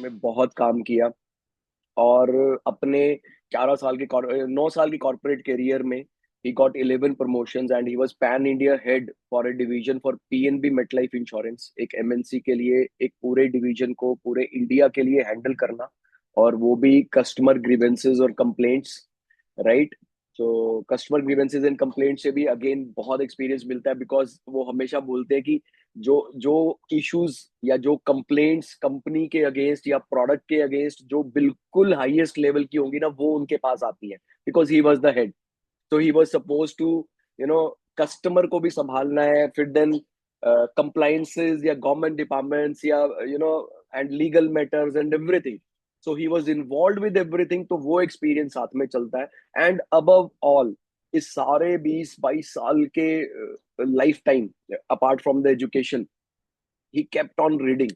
में बहुत काम किया। और अपने 9 साल की कॉर्पोरेट करियर में he got 11 promotions and he was pan India head for a division for PNB MetLife Insurance, एक एमएनसी के लिए एक पूरे डिवीजन को पूरे इंडिया के लिए हैंडल करना, और वो भी कस्टमर ग्रीवेंसेस और कंप्लेंट्स, राइट। तो कस्टमर ग्रीवेंसेस एंड कंप्लेंट से भी अगेन बहुत एक्सपीरियंस मिलता है, बिकॉज वो हमेशा बोलते हैं कि जो जो इश्यूज या जो कंप्लेंट्स कंपनी के अगेंस्ट या प्रोडक्ट के अगेंस्ट जो बिल्कुल हाईएस्ट लेवल की होंगी ना, वो उनके पास आती है, because he was the head. तो he was suppose to you know customer को भी संभालना है, फिर देन compliances या गवर्नमेंट डिपार्टमेंट्स या and legal matters and everything. So he was involve with everything, तो वो एक्सपीरियंस साथ में चलता है। एंड अबव ऑल, इस सारे 20-22 साल के life time, apart from the education, he kept on reading,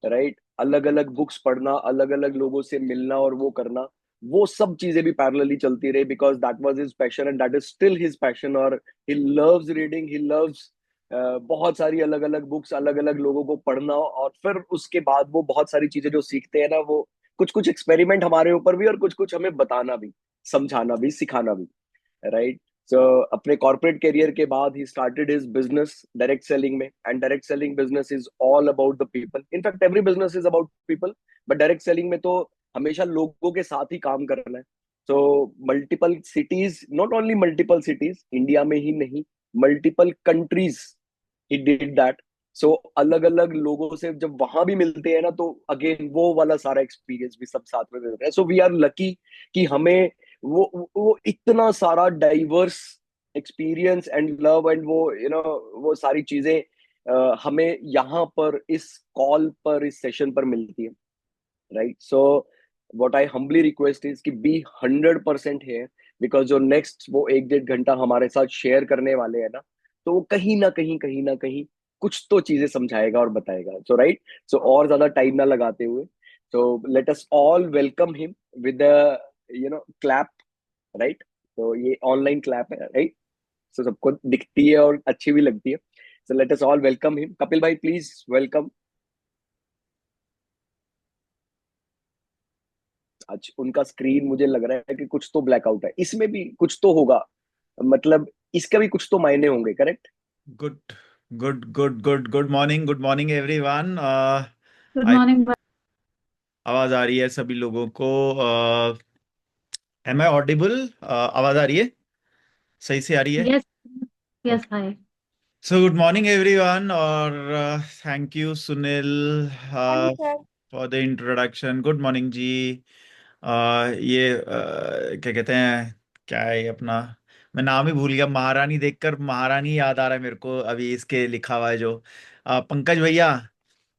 right. अलग अलग बुक्स पढ़ना, अलग अलग लोगों से मिलना और वो करना, वो सब चीजें भी पैरेलली चलती रही, because that was his passion and that is still his passion. और he loves reading, he loves बहुत सारी अलग अलग बुक्स, अलग अलग लोगों को पढ़ना, और फिर उसके बाद वो बहुत सारी चीजें जो सीखते हैं ना, वो कुछ कुछ एक्सपेरिमेंट हमारे ऊपर भी और कुछ कुछ हमें बताना भी, समझाना भी, सिखाना भी, राइट। सो अपने कॉर्पोरेट करियर के बाद he started his business direct selling में, and direct selling business is all about the people. In fact every business is about people, but direct selling में तो हमेशा लोगों के साथ ही काम करना है। So multiple cities, not only multiple cities India में ही नहीं, multiple countries he did that. So अलग अलग लोगों से जब वहां भी मिलते हैं ना, तो अगेन वो वाला सारा एक्सपीरियंस भी सब साथ में मिलता है। सो वी आर लकी कि हमें वो इतना सारा diverse experience and love and वो वो सारी चीजें हमें यहाँ पर इस कॉल पर, इस सेशन पर मिलती है, right. So what I humbly request is कि बी 100% है, बिकॉज जो नेक्स्ट वो 1-1.5 घंटा हमारे साथ शेयर करने वाले हैं ना, तो वो कहीं ना कहीं कुछ तो चीजें समझाएगा और बताएगा। सो राइट, सो और ज्यादा टाइम ना लगाते हुए, so let us all welcome him with clap, right. तो ये ऑनलाइन क्लैप है, राइट। सो सबको दिखती है और अच्छी भी लगती है। So let us all welcome him. Kapil भाई, प्लीज वेलकम। आज उनका स्क्रीन मुझे लग रहा है कि कुछ तो ब्लैकआउट है, इसमें भी कुछ तो होगा, मतलब इसका भी कुछ तो मायने होंगे, correct. Good good morning everyone. Good I morning. आवाज आ रही है सभी लोगों को? Am I audible? आवाज आ रही है? सही से आ रही है? Yes. Yes, okay. Hi. So good morning everyone, और thank you Sunil morning sir. For the introduction. Good morning ji. ये क्या कहते हैं, क्या है ये अपना, मैं नाम ही भूल गया। महारानी देखकर महारानी याद आ रहा है मेरे को अभी, इसके लिखा हुआ है जो पंकज भैया,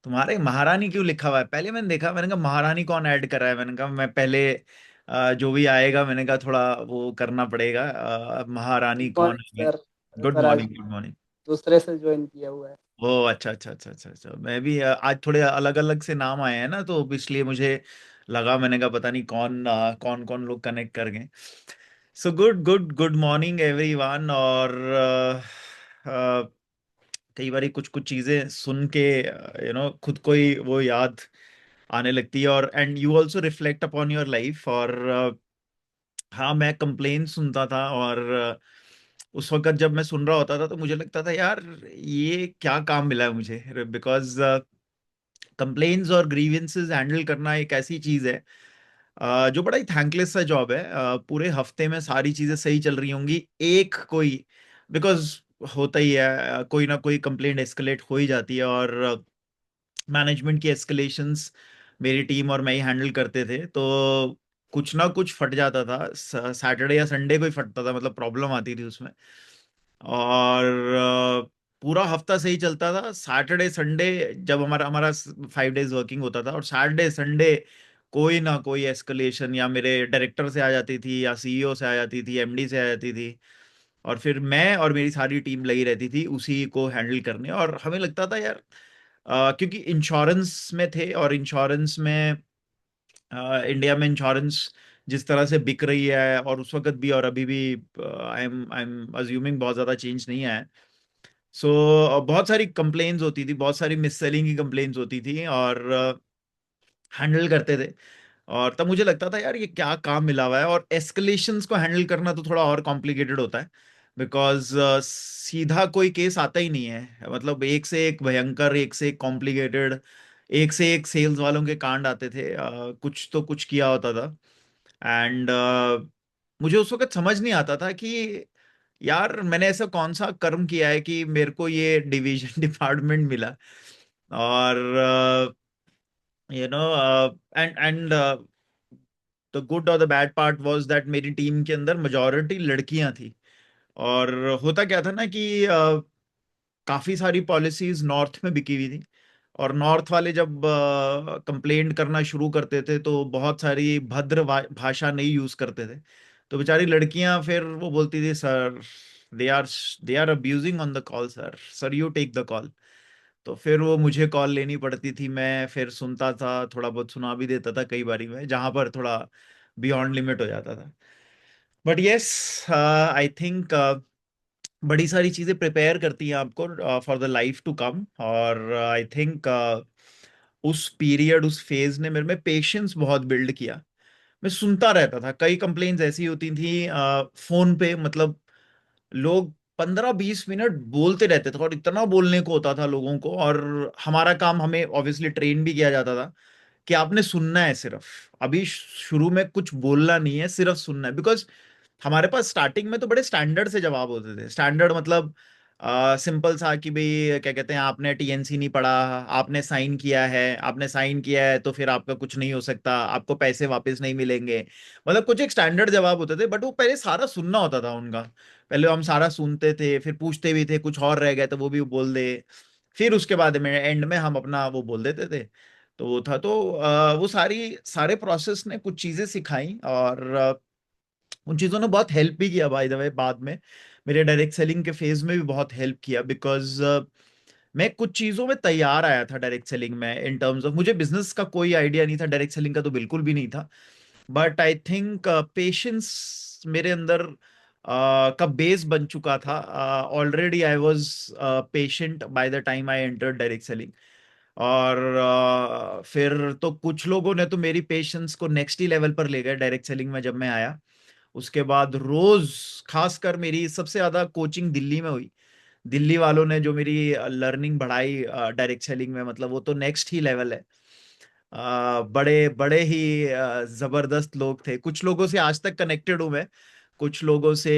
तुम्हारे महारानी क्यों लिखा हुआ है? पहले मैंने देखा, मैंने कहा महारानी कौन ऐड कर रहा है, मैंने कहा मैं पहले जो भी आएगा मैंने कहा थोड़ा वो करना पड़ेगा। महारानी गुड कौन मॉर्निंग है? सर। अरे गुड सर, आज मॉर्निंग, गुड मॉर्निंग। दूसरे से ज्वाइन किया हुआ है। ओ अच्छा अच्छा अच्छा अच्छा अच्छा, मैं भी आज थोड़े अलग अलग से नाम आए हैं ना, तो इसलिए मुझे लगा, मैंने कहा पता नहीं कौन कौन कौन लोग कनेक्ट कर गए। सो गुड मॉर्निंग एवरीवन। और कई बार कुछ कुछ चीजें सुन के खुद को ही वो याद आने लगती है, और and you also reflect upon your life. और हाँ, मैं कंप्लेन सुनता था, और उस वक्त जब मैं सुन रहा होता था तो मुझे लगता था यार ये क्या काम मिला है मुझे, बिकॉज कंप्लेन्स और ग्रीवेंसेस हैंडल करना एक ऐसी चीज है जो बड़ा ही थैंकलेस सा जॉब है। पूरे हफ्ते में सारी चीजें सही चल रही होंगी, एक कोई, बिकॉज होता ही है, कोई ना कोई कंप्लेंट एस्केलेट हो ही जाती है, और मैनेजमेंट की एस्केलेशंस मेरी टीम और मैं ही हैंडल करते थे, तो कुछ ना कुछ फट जाता था। सैटरडे या संडे को ही फटता था, मतलब प्रॉब्लम आती थी उसमें। और पूरा हफ्ता सही चलता था, सैटरडे संडे जब हमारा हमारा 5 डेज वर्किंग होता था, और सैटरडे संडे कोई ना कोई एस्केलेशन या मेरे डायरेक्टर से आ जाती थी, या सीईओ से आ जाती थी, एमडी से आ जाती थी, और फिर मैं और मेरी सारी टीम लगी रहती थी उसी को हैंडल करने। और हमें लगता था यार क्योंकि इंश्योरेंस में थे, और इंश्योरेंस में इंडिया में इंश्योरेंस जिस तरह से बिक रही है, और उस वक्त भी और अभी भी, आई एम अज्यूमिंग बहुत ज्यादा चेंज नहीं आया है। सो बहुत सारी कंप्लेन्स होती थी, बहुत सारी मिस सेलिंग की कंप्लेन्स होती थी, और हैंडल करते थे। और तब मुझे लगता था यार ये क्या काम मिला हुआ है, और एस्केलेशंस को हैंडल करना तो थोड़ा और कॉम्प्लिकेटेड होता है, बिकॉज सीधा कोई केस आता ही नहीं है, मतलब एक से एक भयंकर, एक से एक कॉम्प्लिकेटेड, एक से एक सेल्स वालों के कांड आते थे। कुछ तो कुछ किया होता था। एंड मुझे उस वक्त समझ नहीं आता था कि यार मैंने ऐसा कौन सा कर्म किया है कि मेरे को ये डिवीजन डिपार्टमेंट मिला। और you know and the good और the bad part was that मेरी टीम के अंदर मेजोरिटी लड़कियां थी। और होता क्या था ना कि काफी सारी पॉलिसीज नॉर्थ में बिकी हुई थी, और नॉर्थ वाले जब कंप्लेंट करना शुरू करते थे तो बहुत सारी भद्र भाषा नहीं यूज करते थे। तो बेचारी लड़कियां फिर वो बोलती थी, sir they are they are abusing on the call, sir sir you take the call. तो फिर वो मुझे कॉल लेनी पड़ती थी, मैं फिर सुनता था, थोड़ा बहुत सुना भी देता था कई बारी में, जहां पर थोड़ा बियॉन्ड लिमिट हो जाता था। बट यस, आई थिंक बड़ी सारी चीजें प्रिपेयर करती हैं आपको for the life to come. और आई थिंक उस पीरियड, उस फेज ने मेरे में पेशेंस बहुत बिल्ड किया। मैं सुनता रहता था, कई कंप्लेन्स ऐसी होती थी फोन पे, मतलब लोग 15-20 मिनट बोलते रहते थे, और इतना बोलने को होता था लोगों को। और हमारा काम, हमें ऑब्वियसली ट्रेन भी किया जाता था कि आपने सुनना है सिर्फ, अभी शुरू में कुछ बोलना नहीं है, सिर्फ सुनना है। बिकॉज हमारे पास स्टार्टिंग में तो बड़े स्टैंडर्ड से जवाब होते थे। स्टैंडर्ड मतलब सिंपल सा कि भाई क्या कहते हैं, आपने टीएनसी नहीं पढ़ा, आपने साइन किया है, आपने साइन किया है तो फिर आपका कुछ नहीं हो सकता, आपको पैसे वापस नहीं मिलेंगे। मतलब कुछ एक स्टैंडर्ड जवाब होते थे, बट वो पहले सारा सुनना होता था उनका। पहले हम सारा सुनते थे, फिर पूछते भी थे, कुछ और रह गए तो वो भी बोल दे, फिर उसके बाद में एंड में हम अपना वो बोल देते थे। तो वो था, तो वो सारे प्रोसेस ने कुछ चीजें सिखाई, और उन चीजों ने बहुत हेल्प भी किया बाय द वे। बाद में मेरे डायरेक्ट सेलिंग के फेज में भी बहुत हेल्प किया, बिकॉज मैं कुछ चीजों में तैयार आया था डायरेक्ट सेलिंग में। इन टर्म्स ऑफ, मुझे बिजनेस का कोई आइडिया नहीं था, डायरेक्ट सेलिंग का तो बिल्कुल भी नहीं था। बट आई थिंक पेशेंस मेरे अंदर का बेस बन चुका था। Already I was patient by the time I enter direct selling. और फिर तो कुछ लोगों ने तो मेरी पेशेंस को नेक्स्ट ही लेवल पर ले गए डायरेक्ट सेलिंग में जब मैं आया। उसके बाद रोज, खासकर मेरी सबसे ज्यादा कोचिंग दिल्ली में हुई। दिल्ली वालों ने जो मेरी लर्निंग बढ़ाई डायरेक्ट सेलिंग में, मतलब वो तो नेक्स्ट ही लेवल है। बड़े बड़े ही जबरदस्त लोग थे। कुछ लोगों से आज तक कनेक्टेड हूं मैं, कुछ लोगों से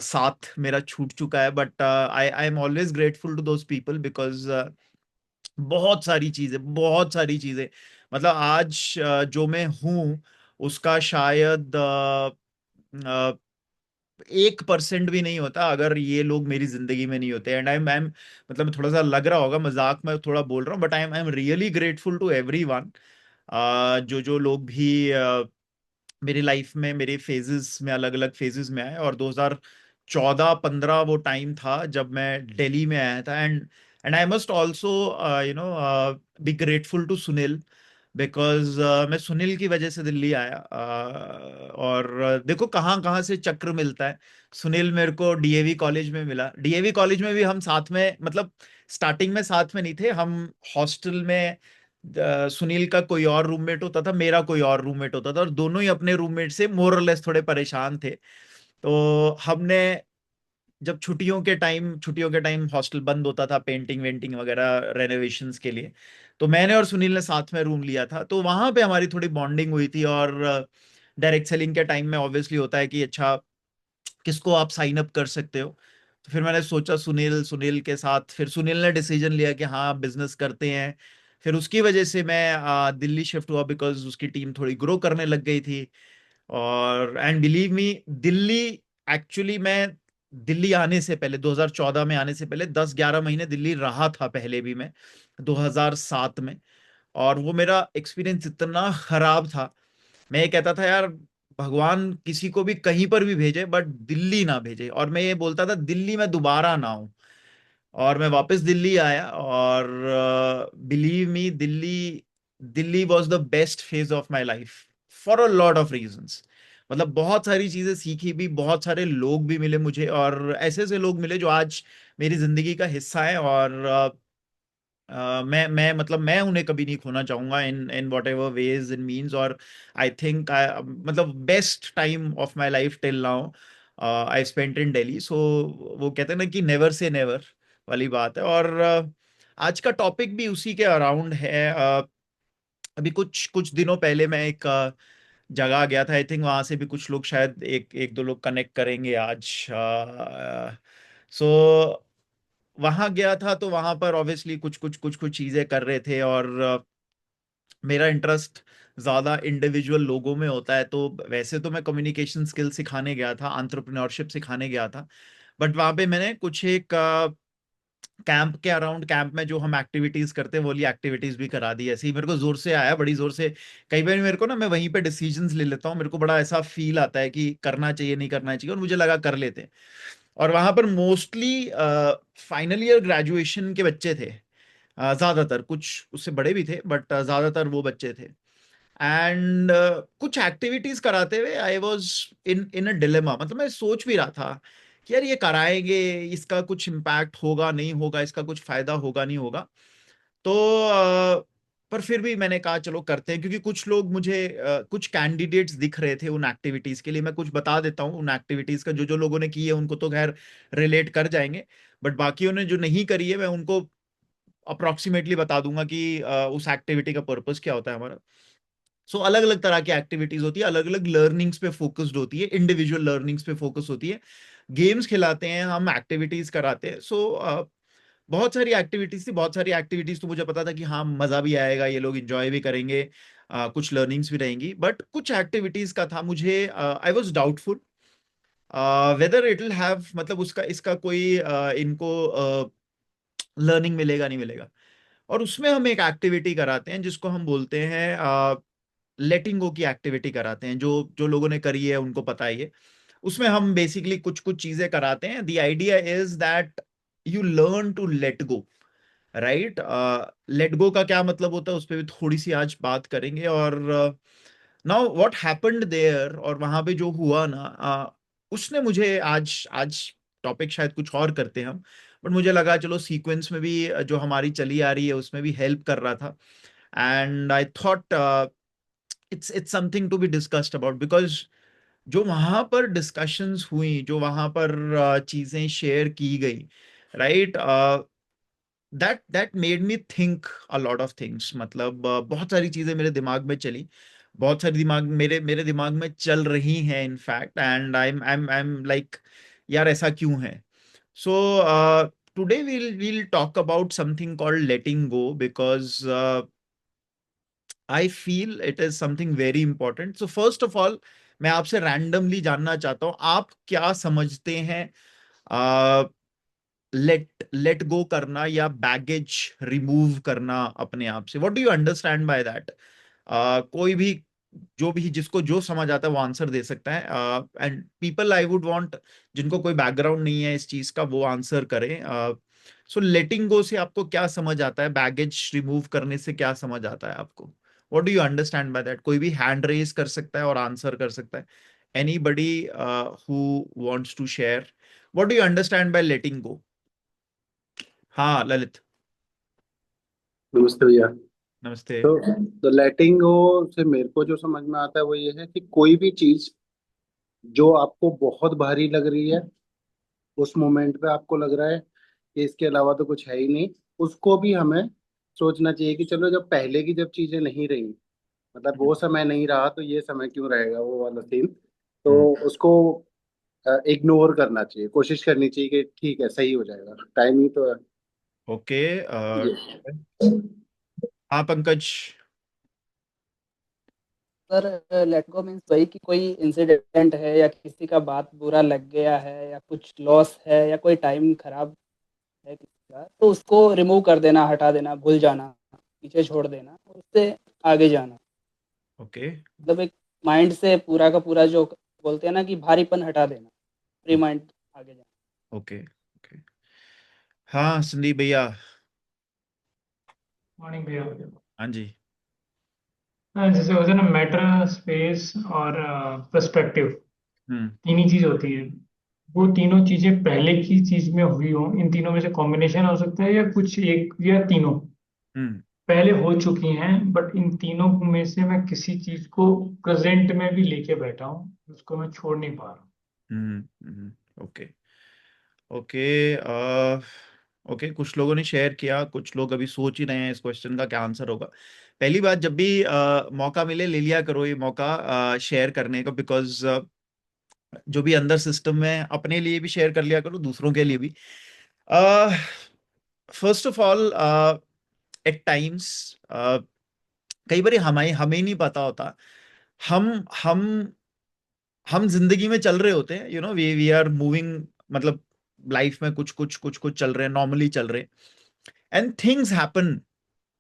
साथ मेरा छूट चुका है, but I I am always grateful to those people, because बहुत सारी चीजें, मतलब आज जो मैं हूँ उसका शायद 1% भी नहीं होता अगर ये लोग मेरी जिंदगी में नहीं होते। एंड आई एम मतलब थोड़ा सा लग रहा होगा, मजाक में थोड़ा बोल रहा हूँ, but I am really grateful to everyone. जो जो लोग भी मेरी लाइफ में, मेरे फेजेस में, अलग अलग फेजेस में आए। और 2014-15 वो टाइम था जब मैं दिल्ली में आया था। And I must also you know be grateful to Sunil, because मैं सुनील की वजह से दिल्ली आया। और देखो कहाँ कहाँ से चक्र मिलता है। सुनील मेरे को डीएवी कॉलेज में मिला। डीएवी कॉलेज में भी हम साथ में, मतलब स्टार्टिंग में साथ में नहीं थे हम, हॉस्टल में सुनील का कोई और रूममेट होता था, मेरा कोई और रूममेट होता था, और दोनों ही अपने रूममेट से मोर और लेस थोड़े परेशान थे। तो हमने जब छुट्टियों के टाइम हॉस्टल बंद होता था पेंटिंग वेंटिंग वगैरह रेनोवेशंस के लिए, तो मैंने और सुनील ने साथ में रूम लिया था, तो वहां पे हमारी थोड़ी बॉन्डिंग हुई थी। और डायरेक्ट सेलिंग के टाइम में ऑब्वियसली होता है कि अच्छा किसको आप साइन अप कर सकते हो। तो फिर मैंने सोचा सुनील सुनील के साथ, फिर सुनील ने डिसीजन लिया कि हाँ बिजनेस करते हैं। फिर उसकी वजह से मैं दिल्ली शिफ्ट हुआ, बिकॉज उसकी टीम थोड़ी ग्रो करने लग गई थी। और and believe me, Delhi, actually मैं दिल्ली आने से पहले, 2014 में आने से पहले 10-11 महीने दिल्ली रहा था पहले भी मैं, 2007 में। और वो मेरा एक्सपीरियंस इतना खराब था, मैं ये कहता था यार भगवान किसी को भी कहीं पर भी भेजे बट दिल्ली ना भेजे। और मैं ये बोलता था दिल्ली में दोबारा ना आऊं। और मैं वापस दिल्ली आया, और believe me, Delhi Delhi was the best phase of my life for a lot of reasons. मतलब बहुत सारी चीजें सीखी भी, बहुत सारे लोग भी मिले मुझे, और ऐसे ऐसे लोग मिले जो आज मेरी जिंदगी का हिस्सा है। और मैं मतलब मैं उन्हें कभी नहीं खोना चाहूंगा in in whatever ways in means. और आई थिंक मतलब best time of my life till now I spent in Delhi. So वो कहते हैं ना कि नेवर से नेवर वाली बात है। और आज का टॉपिक भी उसी के अराउंड है। अभी कुछ कुछ दिनों पहले मैं एक जगह गया था। आई थिंक वहां से भी कुछ लोग शायद एक एक दो लोग कनेक्ट करेंगे आज। सो वहां गया था तो वहां पर ऑब्वियसली कुछ चीजें कर रहे थे। और मेरा इंटरेस्ट ज्यादा इंडिविजुअल लोगों में होता है। तो वैसे तो मैं कम्युनिकेशन स्किल सिखाने गया था, एंटरप्रेन्योरशिप सिखाने गया था। बट वहां पे मैंने कुछ एक कैंप के अराउंड, कैंप में जो हम एक्टिविटीज करते हैं वो वाली एक्टिविटीज भी करा दी। ऐसे ही मेरे को जोर से आया, बड़ी जोर से। कई बार मेरे को ना, मैं वहीं पे डिसीजंस ले लेता हूँ, मेरे को बड़ा ऐसा फील आता है कि करना चाहिए नहीं करना चाहिए, और मुझे लगा कर लेते हैं। और वहां पर मोस्टली फाइनल ईयर ग्रेजुएशन के बच्चे थे। ज्यादातर, कुछ उससे बड़े भी थे बट ज्यादातर वो बच्चे थे। एंड कुछ एक्टिविटीज कराते हुए I was in in a dilemma. मतलब मैं सोच भी रहा था कि यार ये कराएंगे, इसका कुछ इम्पैक्ट होगा नहीं होगा, इसका कुछ फायदा होगा नहीं होगा। तो पर फिर भी मैंने कहा चलो करते हैं, क्योंकि कुछ लोग मुझे कुछ कैंडिडेट्स दिख रहे थे उन एक्टिविटीज के लिए। मैं कुछ बता देता हूँ उन एक्टिविटीज का। जो जो लोगों ने की है उनको तो खैर रिलेट कर जाएंगे, बट बाकियों ने जो नहीं करी है मैं उनको अप्रोक्सीमेटली बता दूंगा कि उस एक्टिविटी का पर्पस क्या होता है हमारा। सो अलग अलग तरह की एक्टिविटीज होती है, अलग अलग लर्निंग्स पे फोकस्ड होती है, इंडिविजुअल लर्निंग्स पे फोकस होती है। गेम्स खिलाते हैं हम, एक्टिविटीज कराते हैं। सो बहुत सारी एक्टिविटीज थी, बहुत सारी एक्टिविटीज। तो मुझे पता था कि हाँ मजा भी आएगा, ये लोग एंजॉय भी करेंगे, कुछ लर्निंग्स भी रहेंगी। बट कुछ एक्टिविटीज का था, मुझे I was doubtful whether it will have, मतलब उसका इसका कोई इनको लर्निंग मिलेगा नहीं मिलेगा। और उसमें हम एक एक्टिविटी कराते हैं जिसको हम बोलते हैं लेटिंग गो की एक्टिविटी कराते हैं। जो जो लोगों ने करी है उनको पता है ये। उसमें हम बेसिकली कुछ कुछ चीजें कराते हैं। The idea is that you learn to let go, right. Let go का क्या मतलब होता है उस पर भी थोड़ी सी आज बात करेंगे। और नाउ व्हाट हैपेंड देयर, और वहां पे जो हुआ ना, उसने मुझे आज आज टॉपिक शायद कुछ और करते हैं हम, बट मुझे लगा चलो सीक्वेंस में भी जो हमारी चली आ रही है उसमें भी हेल्प कर रहा था। And I thought it's something to be discussed about, because जो वहां पर डिस्कशंस हुई, जो वहां पर चीजें शेयर की गई, right, that made me think a lot of things. मतलब बहुत सारी चीजें मेरे दिमाग में चली, बहुत सारी दिमाग मेरे मेरे दिमाग में चल रही हैं in fact. And I am like यार ऐसा क्यों है। So today we'll talk about something called letting go, because I feel it is something very important. So first of all, मैं आपसे रैंडमली जानना चाहता हूँ, आप क्या समझते हैं लेट गो करना या बैगेज रिमूव करना अपने आप से? What do you understand by that? कोई भी, जो भी जिसको जो समझ आता है वो आंसर दे सकता है। And people I would want, जिनको कोई बैकग्राउंड नहीं है इस चीज का, वो आंसर करें। सो लेटिंग गो से आपको क्या समझ आता है? बैगेज रिमूव करने से क्या समझ आता है आपको? What do you understand by that? कोई भी हैंड रेज कर सकता है और आंसर कर सकता है। Anybody who wants to share, what do you understand by letting go? हाँ ललित। नमस्ते भैया। नमस्ते। तो लेटिंग गो से मेरे को जो समझ में आता है वो ये है कि कोई भी चीज जो आपको बहुत भारी लग रही है, उस मोमेंट पे आपको लग रहा है कि इसके अलावा तो कुछ है ही नहीं, उसको भी हमें सोचना चाहिए कि चलो जब पहले की जब चीजें नहीं रही, मतलब वो समय नहीं रहा तो ये समय क्यों रहेगा, वो वाला सीन। तो हम्म। उसको इग्नोर करना चाहिए, कोशिश करनी चाहिए कि ठीक है सही हो जाएगा, टाइम ही तो है। ओके। ये हाँ Pankaj. Sir let go means वही कि कोई इंसिडेंट है या किसी का बात बुरा लग गया है या कुछ लॉस है या कोई टाइम खराब है किसी का, तो उसको रिमूव कर देना, हटा देना, भूल जाना, पीछे छोड़ देना, उससे आगे जाना। ओके। मतलब एक माइंड से पूरा का पूरा जो बोलते हैं ना कि भारीपन हटा देना, फ्री माइंड आगे जाना। ओके। ओके। हाँ संदीप भैया। मॉर्निंग भैया। हाँ जी। हाँ, जैसे होता है ना, मैटर, स्पेस और पर्सपेक्टिव, हम्म। तीन ही चीज होती है। वो तीनों चीजें पहले की चीज में हुई हो, इन तीनों में से कॉम्बिनेशन हो सकता है या कुछ एक या तीनों। हम्म पहले हो चुकी हैं, बट इन तीनों में से मैं किसी चीज को प्रेजेंट में भी लेके बैठा हूँ, उसको मैं छोड़ नहीं पा रहा हूँ। ओके ओके ओके, कुछ लोगों ने शेयर किया, कुछ लोग अभी सोच ही रहे हैं इस क्वेश्चन का क्या आंसर होगा। पहली बात, जब भी मौका मिले ले लिया करो ये मौका शेयर करने का, बिकॉज जो भी अंदर सिस्टम में अपने लिए भी शेयर कर लिया करो, दूसरों के लिए भी। First of all, at times कई बार हमें हमें नहीं पता होता, हम हम हम जिंदगी में चल रहे होते हैं, वी वी आर मूविंग, मतलब लाइफ में कुछ कुछ कुछ कुछ चल रहे हैं, नॉर्मली चल रहे हैं, एंड थिंग्स हैपन,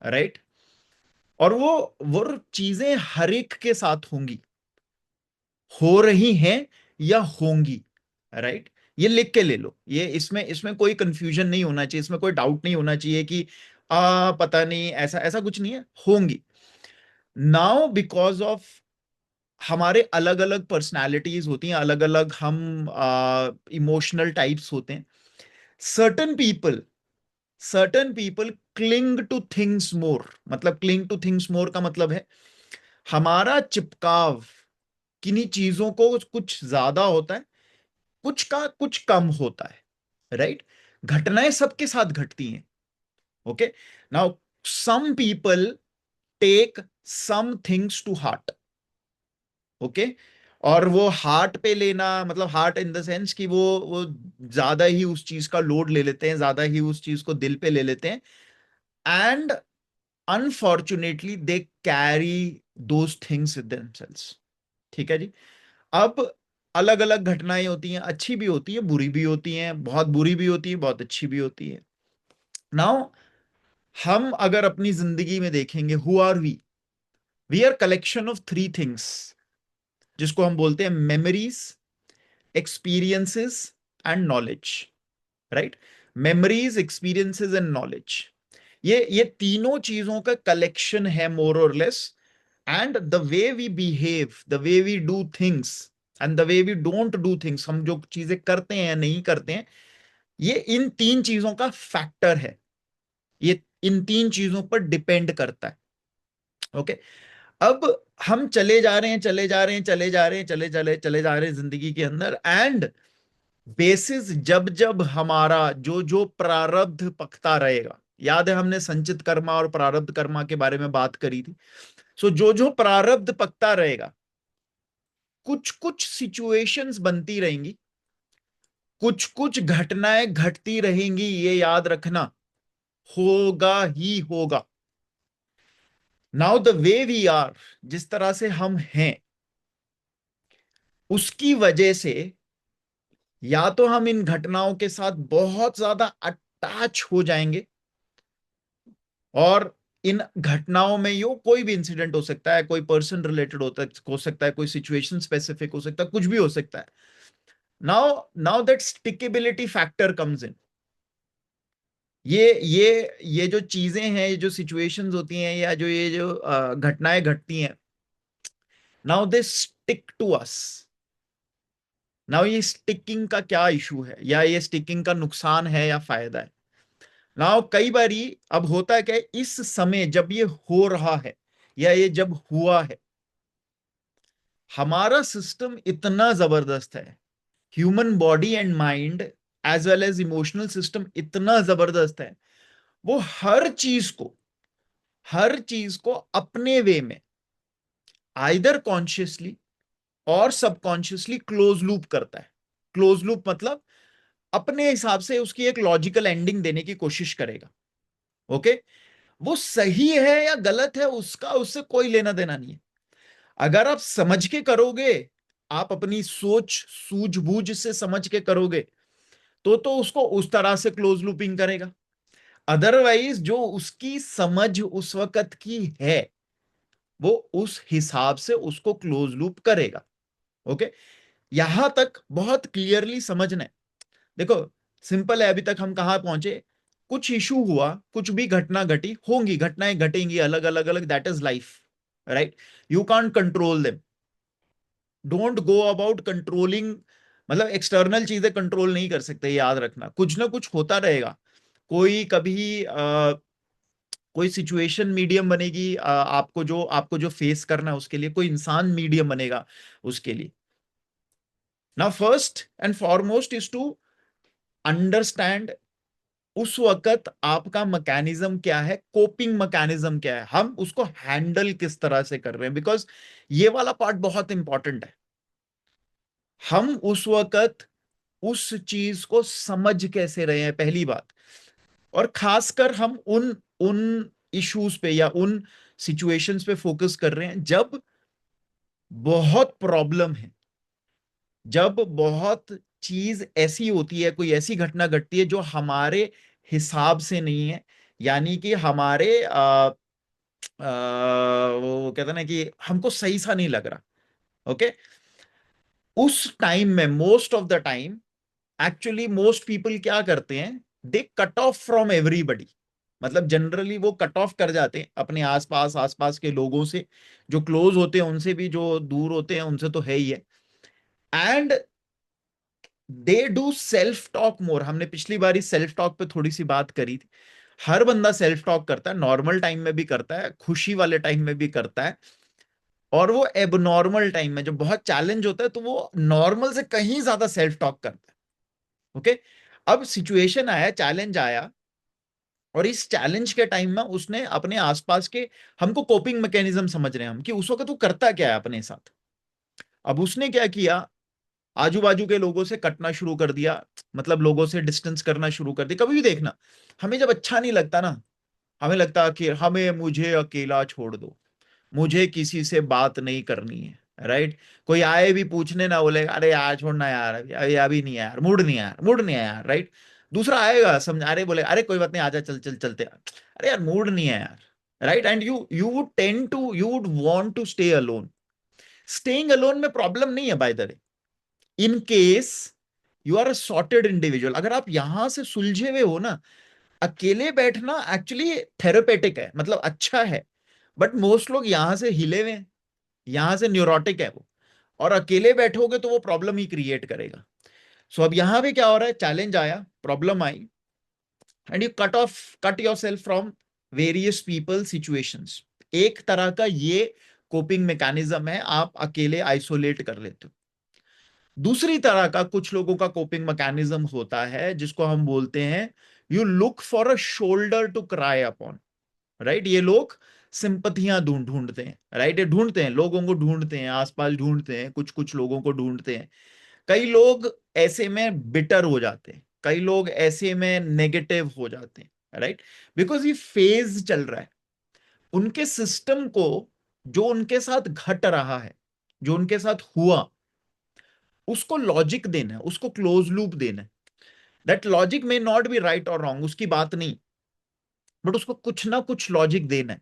राइट। और वो चीजें हर एक के साथ होंगी, हो रही हैं या होंगी, राइट। ये लिख के ले लो, ये इसमें इसमें कोई कंफ्यूजन नहीं होना चाहिए, इसमें कोई डाउट नहीं होना चाहिए कि पता नहीं, ऐसा ऐसा कुछ नहीं है, होंगी। नाउ बिकॉज ऑफ हमारे अलग अलग पर्सनालिटीज होती हैं, अलग अलग हम इमोशनल टाइप्स होते हैं। Certain people certain people cling two things more, मतलब क्लिंग टू थिंग्स मोर का मतलब है हमारा चिपकाव किन्हीं चीजों को कुछ ज्यादा होता है, कुछ का कुछ कम होता है, राइट। घटनाएं सबके साथ घटती हैं, okay. Now some people take some things to heart, okay. और वो हार्ट पे लेना, मतलब हार्ट इन द सेंस कि वो ज्यादा ही उस चीज का लोड ले लेते हैं, ज्यादा ही उस चीज को दिल पे ले लेते हैं, and unfortunately they carry those things with themselves. ठीक है जी। अब अलग अलग घटनाएं होती हैं, अच्छी भी होती है, बुरी भी होती हैं, बहुत बुरी भी होती है, बहुत अच्छी भी होती है। नाउ हम अगर अपनी जिंदगी में देखेंगे, who are we are collection of three things, जिसको हम बोलते हैं memories, experiences and knowledge, right. Memories, experiences and knowledge, ये तीनों चीजों का कलेक्शन है, मोर और less. And the way we behave, the way we do things and the way we don't do things, हम जो चीजें करते हैं या नहीं करते हैं, ये इन तीन चीजों का फैक्टर है, ये इन तीन चीजों पर डिपेंड करता है, ओके। अब हम चले जा रहे हैं, चले जा रहे हैं, चले जा रहे हैं, चले जा रहे हैं जिंदगी के अंदर, एंड बेसिस जब जब हमारा जो जो प्रारब्ध पकता रहेगा, याद है हमने संचित कर्मा और प्रारब्ध कर्मा के बारे में बात करी थी। सो जो जो प्रारब्ध पकता रहेगा, कुछ कुछ सिचुएशंस बनती रहेंगी, कुछ कुछ घटनाएं घटती रहेंगी, ये याद रखना, होगा ही होगा। Now the way we are, जिस तरह से हम हैं, उसकी वजह से या तो हम इन घटनाओं के साथ बहुत ज्यादा अटैच हो जाएंगे, और इन घटनाओं में यो कोई भी इंसिडेंट हो सकता है, कोई पर्सन रिलेटेड हो सकता है, कोई सिचुएशन स्पेसिफिक हो सकता है, कुछ भी हो सकता है। Now now that stickability factor comes in. ये जो चीजें हैं, ये जो सिचुएशंस होती हैं, या जो ये जो घटनाएं घटती हैं, now they stick to us. Now ये स्टिकिंग का क्या इशू है, या ये स्टिकिंग का नुकसान है या फायदा है? नाउ कई बारी अब होता है कि इस समय जब ये हो रहा है, या ये जब हुआ है, हमारा सिस्टम इतना जबरदस्त है, human body and mind as well as emotional system इतना जबरदस्त है, वो हर चीज को अपने वे में आइदर कॉन्शियसली और सबकॉन्शियसली क्लोज लूप करता है। क्लोज लूप मतलब अपने हिसाब से उसकी एक लॉजिकल एंडिंग देने की कोशिश करेगा, ओके। वो सही है या गलत है, उसका उससे कोई लेना देना नहीं है। अगर आप समझ के करोगे, आप अपनी सोच सूझबूझ से समझ के करोगे, तो उसको उस तरह से क्लोज लूपिंग करेगा। अदरवाइज जो उसकी समझ उस वक्त की है, वो उस हिसाब से उसको क्लोज लूप करेगा, ओके। यहां तक बहुत क्लियरली समझना है। देखो, सिंपल है, अभी तक हम कहां पहुंचे, कुछ इशू हुआ, कुछ भी घटना घटी, होंगी घटनाएं घटेंगी, अलग अलग अलग, that is life, right. You can't control them, don't go about controlling, मतलब एक्सटर्नल चीजें कंट्रोल नहीं कर सकते, याद रखना, कुछ ना कुछ होता रहेगा। कोई कभी कोई सिचुएशन मीडियम बनेगी आपको जो फेस करना है उसके लिए, कोई इंसान मीडियम बनेगा उसके लिए। Now first and foremost is to understand उस वक्त आपका मैकेनिज्म क्या है, कोपिंग मैकेनिज्म क्या है, हम उसको हैंडल किस तरह से कर रहे हैं, बिकॉज ये वाला पार्ट बहुत इंपॉर्टेंट है। हम उस वक्त उस चीज को समझ कैसे रहे हैं, पहली बात। और खासकर हम उन उन इश्यूज पे या उन सिचुएशंस पे फोकस कर रहे हैं जब बहुत प्रॉब्लम है, जब बहुत चीज ऐसी होती है, कोई ऐसी घटना घटती है जो हमारे हिसाब से नहीं है, यानी कि हमारे वो कहते हैं ना कि हमको सही सा नहीं लग रहा। ओके, उस टाइम में most of the time actually most people क्या करते हैं, दे कट ऑफ फ्रॉम एवरीबडी। मतलब जनरली वो कट ऑफ कर जाते हैं अपने आसपास के लोगों से, जो क्लोज होते हैं उनसे भी, जो दूर होते हैं उनसे तो है ही है। And they do self talk more. हमने पिछली बार इस सेल्फ टॉक पे थोड़ी सी बात करी थी। हर बंदा सेल्फ टॉक करता है, नॉर्मल टाइम में भी करता है, खुशी वाले टाइम में भी करता है, और वो एबनॉर्मल टाइम में जब बहुत चैलेंज होता है तो वो नॉर्मल से कहीं ज्यादा सेल्फ टॉक करता है। ओके, अब सिचुएशन आया, चैलेंज आया, और इस चैलेंज के टाइम में उसने अपने आसपास के, हमको कोपिंग मैकेनिज्म समझ रहे हैं हम कि उस वक्त वो करता क्या है अपने साथ। अब उसने क्या किया, आजू बाजू के लोगों से कटना शुरू कर दिया, मतलब लोगों से डिस्टेंस करना शुरू कर दिया। कभी भी देखना, हमें जब अच्छा नहीं लगता ना, हमें लगता कि मुझे अकेला छोड़ दो, मुझे किसी से बात नहीं करनी है, राइट। कोई आए भी पूछने ना, बोले अरे यार छोड़ना यार, अभी अभी नहीं है यार, मूड नहीं है यार, मूड नहीं है यार, राइट। दूसरा आएगा समझ, अरे बोले अरे कोई बात नहीं, आजा चल चल चलते यार, अरे यार मूड नहीं है यार, right. And you would want to stay alone. Staying alone में प्रॉब्लम नहीं है by the way, in case you are a sorted individual. अगर आप यहां से सुलझे हुए हो ना, अकेले बैठना एक्चुअली थेरेपेटिक है, मतलब अच्छा है। बट मोस्ट लोग यहां से हिले हुए हैं, यहां से न्यूरोटिक है वो, और अकेले बैठोगे तो वो प्रॉब्लम ही क्रिएट करेगा। सो अब यहां पे क्या हो रहा है, चैलेंज आया, problem I, and you cut your self from various people situations. एक तरह का ये कोपिंग मैकेनिज्म है, आप अकेले आइसोलेट कर लेते हो। दूसरी तरह का कुछ लोगों का कोपिंग मैकेनिज्म होता है जिसको हम बोलते हैं you look for a shoulder to cry upon, right. ये लोग सिंपथियां ढूंढते हैं, राइट। ये ढूंढते हैं, लोगों को ढूंढते हैं, आसपास ढूंढते हैं, कुछ कुछ लोगों को ढूंढते हैं। कई लोग ऐसे में बिटर हो जाते हैं, कई लोग ऐसे में नेगेटिव हो जाते हैं, राइट। बिकॉज ये फेज चल रहा है, उनके सिस्टम को जो उनके साथ घट रहा है, जो उनके साथ हुआ, उसको लॉजिक देना है, उसको क्लोज लूप देना है। That logic may not be right और रॉन्ग, उसकी बात नहीं, बट उसको कुछ ना कुछ लॉजिक देना है।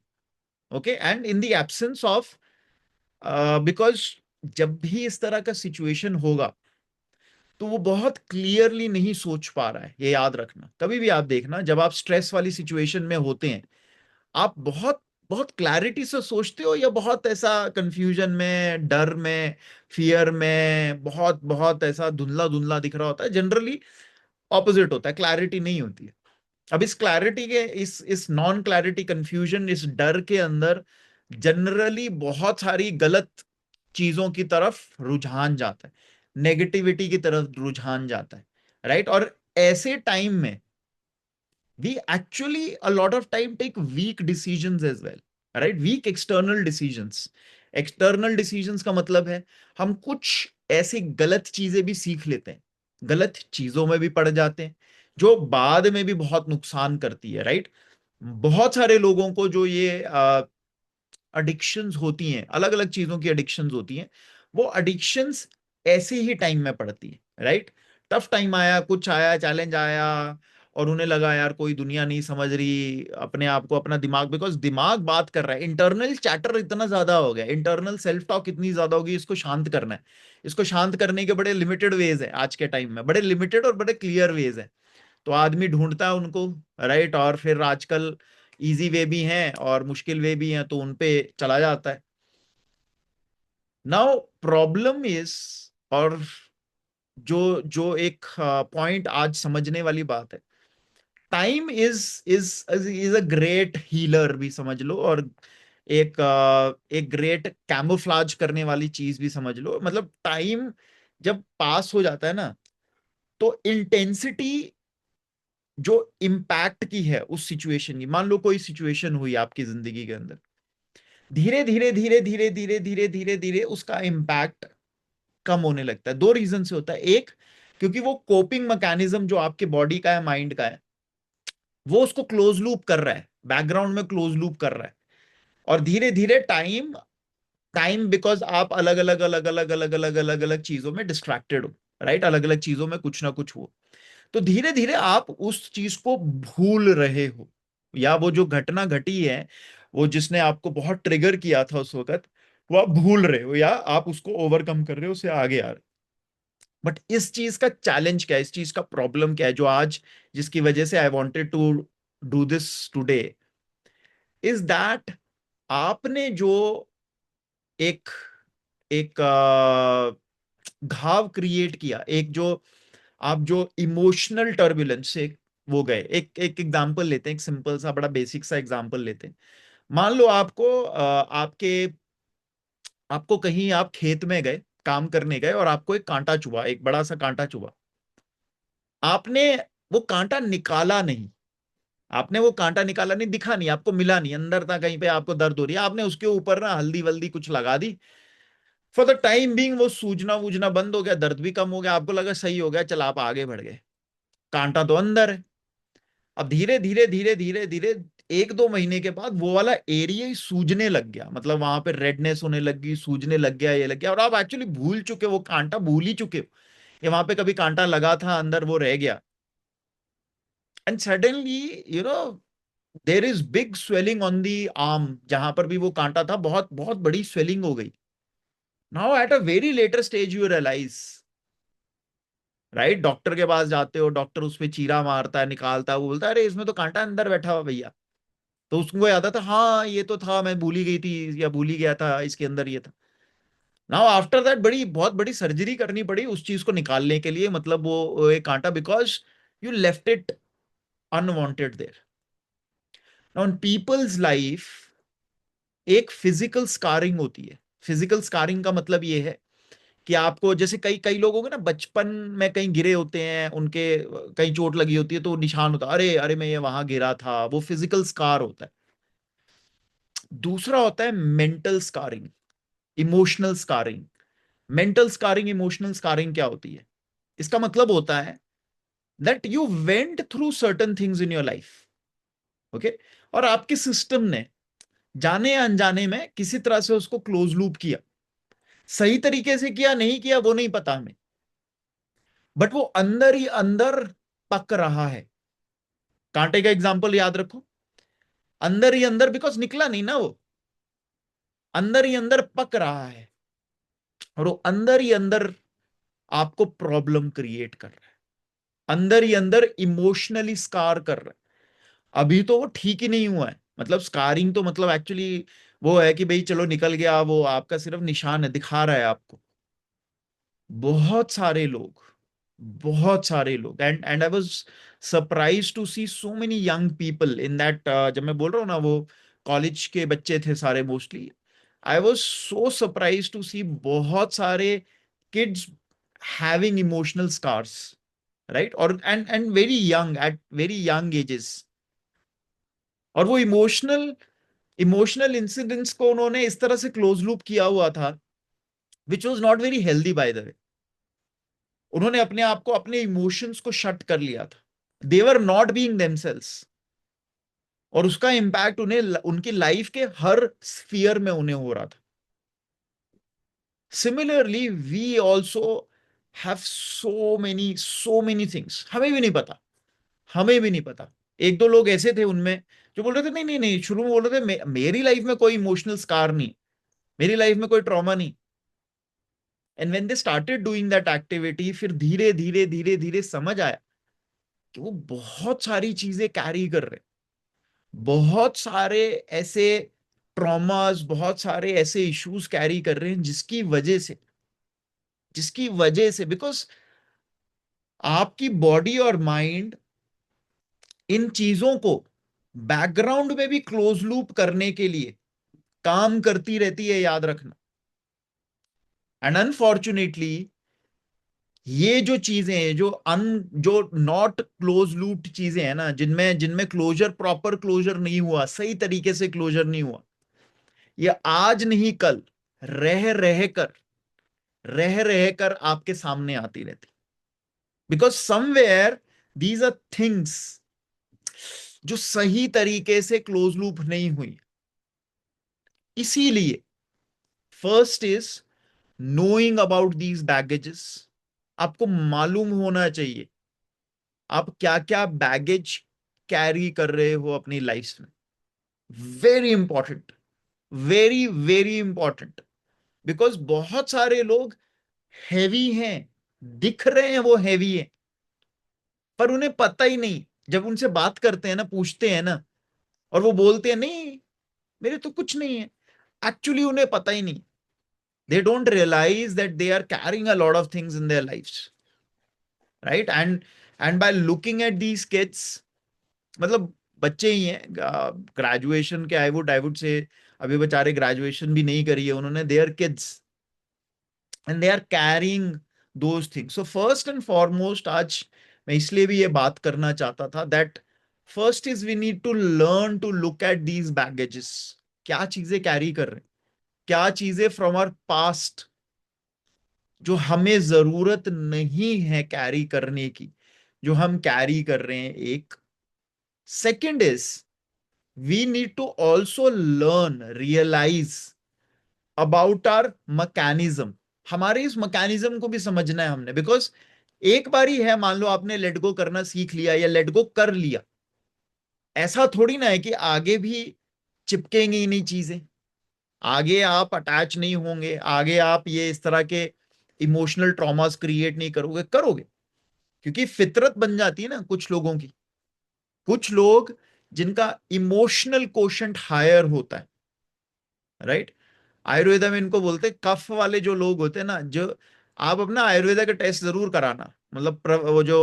Okay, and in the absence of, because जब भी इस तरह का सिचुएशन होगा तो वो बहुत क्लियरली नहीं सोच पा रहा है। ये याद रखना, कभी भी आप देखना, जब आप स्ट्रेस वाली सिचुएशन में होते हैं, आप बहुत बहुत क्लैरिटी से सोचते हो या बहुत ऐसा कंफ्यूजन में, डर में, फियर में, बहुत बहुत ऐसा धुंधला धुंधला दिख रहा होता है। जनरली ऑपोजिट होता है, क्लैरिटी नहीं होती है। अब इस क्लैरिटी के, इस नॉन क्लैरिटी, कंफ्यूजन, इस डर के अंदर जनरली बहुत सारी गलत चीजों की तरफ रुझान जाता है, नेगेटिविटी की तरफ रुझान जाता है, राइट। और ऐसे टाइम में we actually a lot of time take weak decisions as well, right? Weak external decisions. External decisions का मतलब है हम कुछ ऐसी गलत चीजें भी सीख लेते हैं, गलत चीजों में भी पड़ जाते हैं, जो बाद में भी बहुत नुकसान करती है, राइट। बहुत सारे लोगों को जो ये एडिक्शंस होती हैं, अलग अलग चीजों की एडिक्शंस होती हैं, वो एडिक्शंस ऐसे ही टाइम में पड़ती है, राइट। टफ टाइम आया, कुछ आया, चैलेंज आया, और उन्हें लगा यार कोई दुनिया नहीं समझ रही अपने आप को, अपना दिमाग, बिकॉज दिमाग बात कर रहा है, इंटरनल चैटर इतना ज्यादा हो गया, इंटरनल सेल्फ टॉक इतनी ज्यादा होगी, इसको शांत करना है। इसको शांत करने के बड़े लिमिटेड वेज है आज के टाइम में, बड़े लिमिटेड और बड़े क्लियर वेज है। तो आदमी ढूंढता है उनको, राइट। और फिर आजकल इजी वे भी हैं और मुश्किल वे भी हैं, तो उनपे चला जाता है। नाउ प्रॉब्लम इज, और जो जो एक पॉइंट आज समझने वाली बात है, time is a great healer भी समझ लो, और एक ग्रेट कैमोफ्लाज करने वाली चीज भी समझ लो। मतलब टाइम जब पास हो जाता है ना, तो इंटेंसिटी जो इम्पैक्ट की है उस सिचुएशन की, मान लो कोई सिचुएशन हुई आपकी जिंदगी के अंदर, धीरे धीरे धीरे धीरे धीरे धीरे धीरे धीरे उसका इम्पैक्ट कम होने लगता है। दो रीजन से होता है। एक, क्योंकि वो कोपिंग मैकेनिज्म जो आपके बॉडी का है, माइंड का है, वो उसको क्लोज लूप कर रहा है, बैकग्राउंड में क्लोज लूप कर रहा है। और धीरे धीरे टाइम टाइम बिकॉज आप अलग अलग अलग अलग अलग अलग अलग अलग चीजों में डिस्ट्रैक्टेड हो, राइट, अलग अलग चीजों में कुछ ना कुछ हो, तो धीरे धीरे आप उस चीज को भूल रहे हो, या वो जो घटना घटी है, वो जिसने आपको बहुत ट्रिगर किया था उस वक्त, वो आप भूल रहे हो, या आप उसको ओवरकम कर रहे हो, उससे आगे आ रहे हो। बट इस चीज का चैलेंज क्या है, इस चीज का प्रॉब्लम क्या है, जो आज जिसकी वजह से I wanted to do this today, is that आपने जो एक एक घाव क्रिएट किया, एक जो आप जो इमोशनल टर्बुलेंस से वो गए। एक एक एग्जांपल लेते हैं, एक सिंपल सा बड़ा बेसिक सा एग्जांपल लेते हैं। मान लो आपको कहीं आप खेत में गए, काम करने गए, और आपको एक कांटा चुभा, एक बड़ा सा कांटा चुभा। आपने वो कांटा निकाला नहीं, आपने वो कांटा निकाला नहीं, दिखा नहीं, आपको मिला नहीं, अंदर था कहीं पे, आपको दर्द हो रही है, आपने उसके ऊपर ना हल्दी वल्दी कुछ लगा दी। फॉर द टाइम बीइंग वो सूजना वूजना बंद हो गया, दर्द भी कम हो गया, आपको लगा सही हो गया, चल आप आगे बढ़ गए। कांटा तो अंदर है। अब धीरे धीरे धीरे धीरे धीरे 1-2 महीने के बाद वो वाला एरिया ही सूजने लग गया, मतलब वहां पे रेडनेस होने लगी, सूजने लग गया, ये लग गया, और आप एक्चुअली भूल चुके, वो कांटा भूल ही चुके हो कि वहां पे कभी कांटा लगा था, अंदर वो रह गया। And suddenly you know there is big swelling on the arm, जहां पर भी वो कांटा था, बहुत बहुत बड़ी स्वेलिंग हो गई। Now at a very later stage you realise, right, doctor के पास जाते हो, डॉक्टर उस पे चीरा मारता है, निकालता है, वो बोलता है अरे इसमें तो कांटा अंदर बैठा हुआ भैया। तो उसको याद आता, हाँ ये तो था, मैं भूल ही गई थी, या भूल ही गया था, इसके अंदर ये था। नाउ आफ्टर दैट बड़ी बहुत बड़ी सर्जरी करनी पड़ी उस चीज को निकालने के लिए, मतलब वो एक कांटा, because you left it unwanted there. Now in people's life एक फिजिकल स्कारिंग होती है। फिजिकल स्कारिंग का मतलब ये है कि आपको, जैसे कई कई लोगों के ना बचपन में कहीं गिरे होते हैं, उनके कहीं चोट लगी होती है, तो निशान होता है, अरे अरे मैं ये वहां गिरा था, वो फिजिकल स्कार होता है। दूसरा होता है mental scarring, emotional scarring. Mental scarring, emotional scarring क्या होती है? इसका मतलब होता है that you went through certain things in your life, okay, और आपके सिस्टम ने जाने या अनजाने में किसी तरह से उसको क्लोज लूप किया। सही तरीके से किया नहीं किया वो नहीं पता हमें, बट वो अंदर ही अंदर पक रहा है। कांटे का एग्जांपल याद रखो, अंदर ही अंदर, बिकॉज निकला नहीं ना, वो अंदर ही अंदर पक रहा है, और वो अंदर ही अंदर आपको प्रॉब्लम क्रिएट कर रहा है, अंदर ही अंदर इमोशनली स्कार कर रहा है। अभी तो वो ठीक ही नहीं हुआ है, मतलब स्कारिंग तो मतलब एक्चुअली वो है कि भाई चलो निकल गया, वो आपका सिर्फ निशान है, दिखा रहा है आपको। बहुत सारे लोग, बहुत सारे लोग, and I was surprise to see so many young people in that, जब मैं बोल रहा हूँ ना, वो कॉलेज के बच्चे थे सारे mostly. I was so surprise to see बहुत सारे kids having emotional scars, right, और and very young, at very young ages. और वो इमोशनल इमोशनल इंसिडेंट्स को उन्होंने इस तरह से क्लोज लूप किया हुआ था, which was not very healthy bye the वे। उन्होंने अपने आप को, अपने इमोशंस को शट कर लिया था, देवर नॉट बीइंग देमसेल्स, और उसका इम्पैक्ट उन्हें उनकी लाइफ के हर स्फीयर में उन्हें हो रहा था। Similarly we also have so many things, हमें भी नहीं पता, हमें भी नहीं पता। एक दो लोग ऐसे थे उनमें जो बोल रहे थे नहीं नहीं नहीं, शुरू में बोल रहे थे मेरी लाइफ में कोई इमोशनल स्कार नहीं, मेरी लाइफ में कोई ट्रॉमा नहीं। And when they started doing that activity, फिर धीरे धीरे धीरे धीरे समझ आया कि वो बहुत सारी चीजें कैरी कर रहे, बहुत सारे ऐसे ट्रॉमास, बहुत सारे ऐसे इश्यूज कैरी कर रहे हैं, जिसकी वजह से बिकॉज आपकी बॉडी और माइंड इन चीजों को बैकग्राउंड में भी क्लोज लूप करने के लिए काम करती रहती है, याद रखना। एंड अनफॉर्चुनेटली ये जो चीजें हैं, जो नॉट क्लोज लूप चीजें हैं ना, जिनमें जिनमें क्लोजर, प्रॉपर क्लोजर नहीं हुआ, सही तरीके से क्लोजर नहीं हुआ, ये आज नहीं कल रह रह कर आपके सामने आती रहती। Because somewhere these are things जो सही तरीके से क्लोज लूप नहीं हुई। इसीलिए first is knowing about these baggages. आपको मालूम होना चाहिए आप क्या क्या बैगेज कैरी कर रहे हो अपनी लाइफ में। Very important, very very important. Because बहुत सारे लोग हैवी हैं, दिख रहे हैं वो हैवी है, पर उन्हें पता ही नहीं। जब उनसे बात करते हैं ना, पूछते हैं ना, और वो बोलते हैं नहीं मेरे तो कुछ नहीं है, एक्चुअली उन्हें पता ही नहीं। they don't realize that they are carrying a lot of things in their lives, right? And by looking at these kids, मतलब बच्चे ही हैं, ग्रेजुएशन के, आई वुड से अभी बेचारे ग्रेजुएशन भी नहीं करी है उन्होंने, they are kids and they are carrying those things. So first and foremost आज मैं इसलिए भी ये बात करना चाहता था that first is we need to learn to look at these baggages. क्या चीजें कैरी कर रहे हैं, क्या चीजें फ्रॉम आवर पास्ट जो हमें जरूरत नहीं है कैरी करने की, जो हम कैरी कर रहे हैं। एक second is we need to also learn, realise about our mechanism. हमारे इस मैकेनिज्म को भी समझना है हमने। बिकॉज एक बार ही है, मान लो आपने लेट गो करना सीख लिया या लेट गो कर लिया, ऐसा थोड़ी ना है कि आगे भी चिपकेंगी ही नहीं चीजें, आगे आप अटैच नहीं होंगे, आगे आप ये इस तरह के इमोशनल ट्रॉमास क्रिएट नहीं करोगे। करोगे, क्योंकि फितरत बन जाती है ना कुछ लोगों की। कुछ लोग जिनका इमोशनल कोशंट हायर होता है, राइट? आयुर्वेदा में इनको बोलते हैं कफ वाले जो लोग होते हैं ना, जो आप अपना आयुर्वेदा का टेस्ट जरूर कराना। मतलब वो जो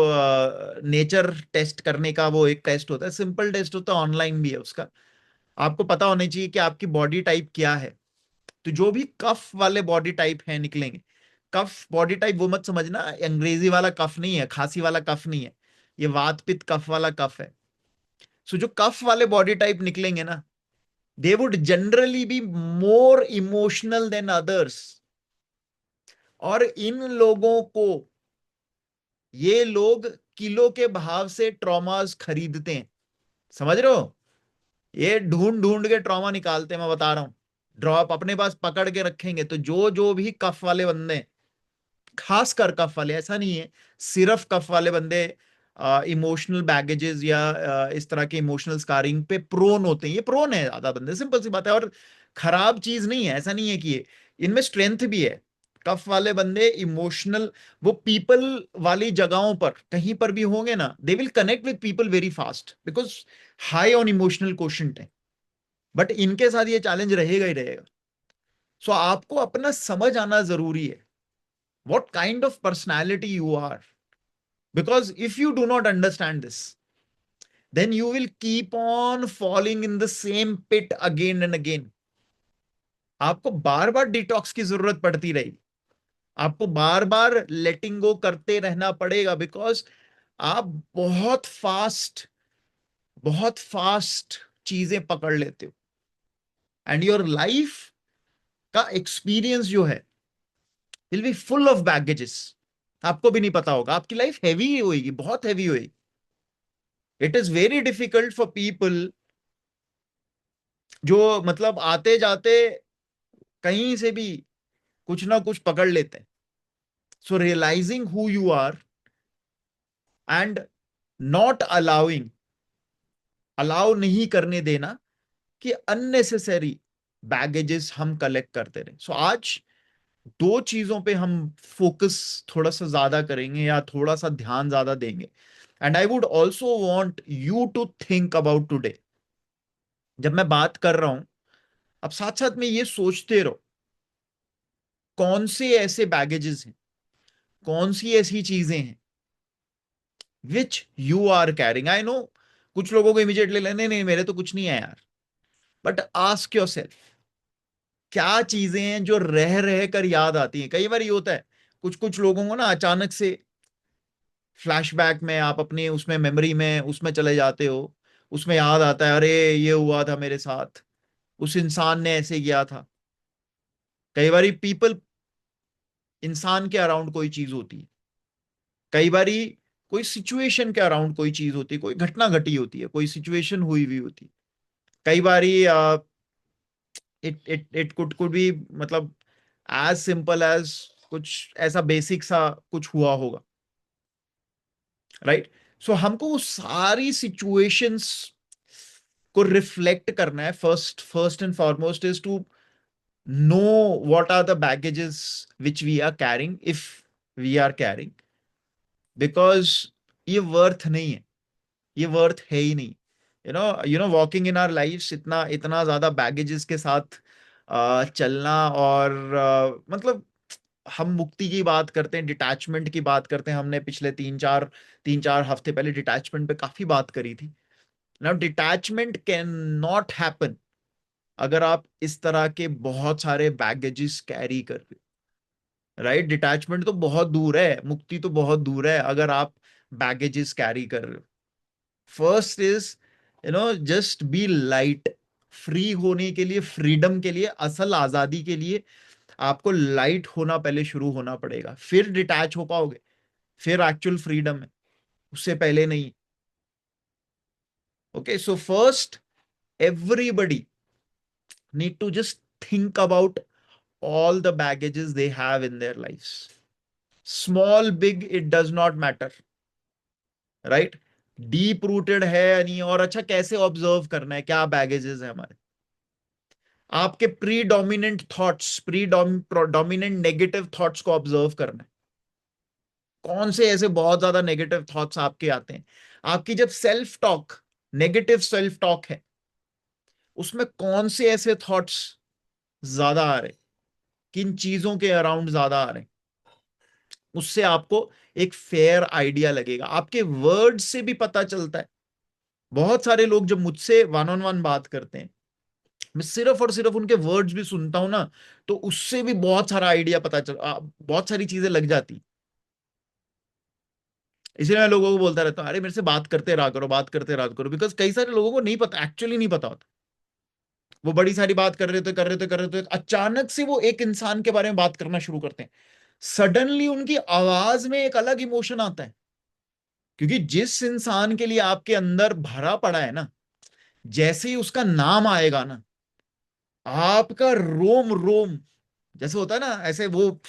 नेचर टेस्ट करने का वो एक टेस्ट होता है, सिंपल टेस्ट होता है, ऑनलाइन भी है उसका। आपको पता होना चाहिए कि आपकी बॉडी टाइप क्या है। तो जो भी कफ वाले बॉडी टाइप है निकलेंगे, कफ बॉडी टाइप वो मत समझना अंग्रेजी वाला कफ नहीं है, खांसी वाला कफ नहीं है, ये वात पित्त कफ वाला कफ है। सो जो कफ वाले बॉडी टाइप निकलेंगे ना, they would generally be more emotional than others. और इन लोगों को, ये लोग किलो के भाव से ट्रॉमास खरीदते हैं, समझ रहे हो? ये ढूंढ ढूंढ के ट्रॉमा निकालते हैं, मैं बता रहा हूं। ड्रॉप अपने पास पकड़ के रखेंगे तो जो जो भी कफ वाले बंदे हैं, खास कर कफ वाले, ऐसा नहीं है सिर्फ कफ वाले बंदे इमोशनल बैगेजेस या इस तरह के इमोशनल स्कारिंग पे प्रोन होते हैं। ये प्रोन है ज्यादा बंदे, सिंपल सी बात है। और खराब चीज नहीं है, ऐसा नहीं है कि ये, इनमें स्ट्रेंथ भी है। कफ वाले बंदे इमोशनल, वो पीपल वाली जगहों पर कहीं पर भी होंगे ना, they will connect with people very fast because high on emotional quotient है। बट इनके साथ ये चैलेंज रहेगा ही रहेगा। सो आपको अपना समझ आना जरूरी है, what kind of personality you are. Because if you do not understand this, then you will keep on falling in the same pit again and again. आपको बार बार डिटॉक्स की जरूरत पड़ती रहेगी, आपको बार बार लेटिंग गो करते रहना पड़ेगा। बिकॉज आप बहुत फास्ट चीजें पकड़ लेते हो, एंड योर लाइफ का एक्सपीरियंस जो है will be full of baggages. आपको भी नहीं पता होगा, आपकी लाइफ हैवी होगी, बहुत हैवी होगी। It is very difficult for people जो मतलब आते जाते कहीं से भी कुछ ना कुछ पकड़ लेते हैं। So realising who you are and not allow नहीं करने देना कि अननेसेसरी बैगेजेस हम कलेक्ट करते रहे। सो आज दो चीजों पे हम फोकस थोड़ा सा ज्यादा करेंगे या थोड़ा सा ध्यान ज्यादा देंगे। And I would also want you to think about today. जब मैं बात कर रहा हूं, अब साथ साथ में ये सोचते रहो कौन से ऐसे बैगेजेस हैं, कौन सी ऐसी चीजें हैं which you are carrying. I know कुछ लोगों को इमीडिएटली नहीं नहीं मेरे तो कुछ नहीं है यार, बट आस्क योरसेल्फ क्या चीजें हैं जो रह रह कर याद आती हैं। कई बार ये होता है कुछ कुछ लोगों को ना अचानक से फ्लैशबैक में आप अपनी उसमें मेमोरी में उसमें चले जाते हो, उसमें याद आता है अरे ये हुआ था मेरे साथ, उस इंसान ने ऐसे किया था। कई बार पीपल इंसान के अराउंड कोई चीज होती है, कई बार कोई सिचुएशन के अराउंड कोई चीज होती है, कोई घटना घटी होती है, कोई सिचुएशन हुई हुई होती है। कई बार इट कुड बी मतलब एज सिंपल एज कुछ ऐसा बेसिक सा कुछ हुआ होगा, राइट। सो हमको वो सारी सिचुएशंस को रिफ्लेक्ट करना है। First and foremost is to know what are the baggages which we are carrying, if we are carrying, because ये वर्थ नहीं है, ये वर्थ है ही नहीं। You know walking in our lifes इतना इतना ज्यादा बैगेजेस के साथ चलना, और मतलब हम मुक्ति की बात करते हैं, डिटैचमेंट की बात करते हैं। हमने पिछले तीन चार हफ्ते पहले डिटैचमेंट पे काफी बात करी थी। Now detachment can not happen अगर आप इस तरह के बहुत सारे बैगेजेस कैरी कर रहे हो, राइट। डिटैचमेंट तो बहुत दूर है, मुक्ति तो बहुत दूर है अगर आप बैगेजेस कैरी कर रहे हो। First is just be light. Free होने के लिए, फ्रीडम के लिए, असल आजादी के लिए आपको लाइट होना पहले शुरू होना पड़ेगा, फिर डिटैच हो पाओगे, फिर एक्चुअल फ्रीडम है, उससे पहले नहीं। Okay, so first everybody need to just think about all the baggages they have in their lives. Small, big, it does not matter, right? Deep rooted है या नहीं, और अच्छा कैसे ऑब्जर्व करना है क्या बैगेजेस है हमारे। आपके pre dominant thoughts, pre dominant negative thoughts को ऑब्जर्व करना है। कौन से ऐसे बहुत ज्यादा नेगेटिव थॉट्स आपके आते हैं। आपकी जब self talk, negative self talk है, उसमें कौन से ऐसे थॉट्स ज्यादा आ रहे, किन चीजों के अराउंड ज्यादा आ रहे हैं, उससे आपको एक फेयर आइडिया लगेगा। आपके वर्ड से भी पता चलता है। बहुत सारे लोग जब मुझसे वन ऑन वन बात करते हैं, मैं सिर्फ और सिर्फ उनके वर्ड्स भी सुनता हूं ना, तो उससे भी बहुत सारा आइडिया बहुत सारी चीजें लग जाती। इसलिए मैं लोगों को बोलता रहता हूँ अरे मेरे से बात करते रहा करो, बात करते रहा करो, बिकॉज कई सारे लोगों को नहीं पता, एक्चुअली नहीं पता होता। वो बड़ी सारी बात कर रहे थे, अचानक से वो एक इंसान के बारे में बात करना शुरू करते हैं। सडनली उनकी आवाज में एक अलग इमोशन आता है, क्योंकि जिस इंसान के लिए आपके अंदर भरा पड़ा है ना, जैसे ही उसका नाम आएगा ना, आपका रोम रोम जैसे होता है ना, ऐसे वो।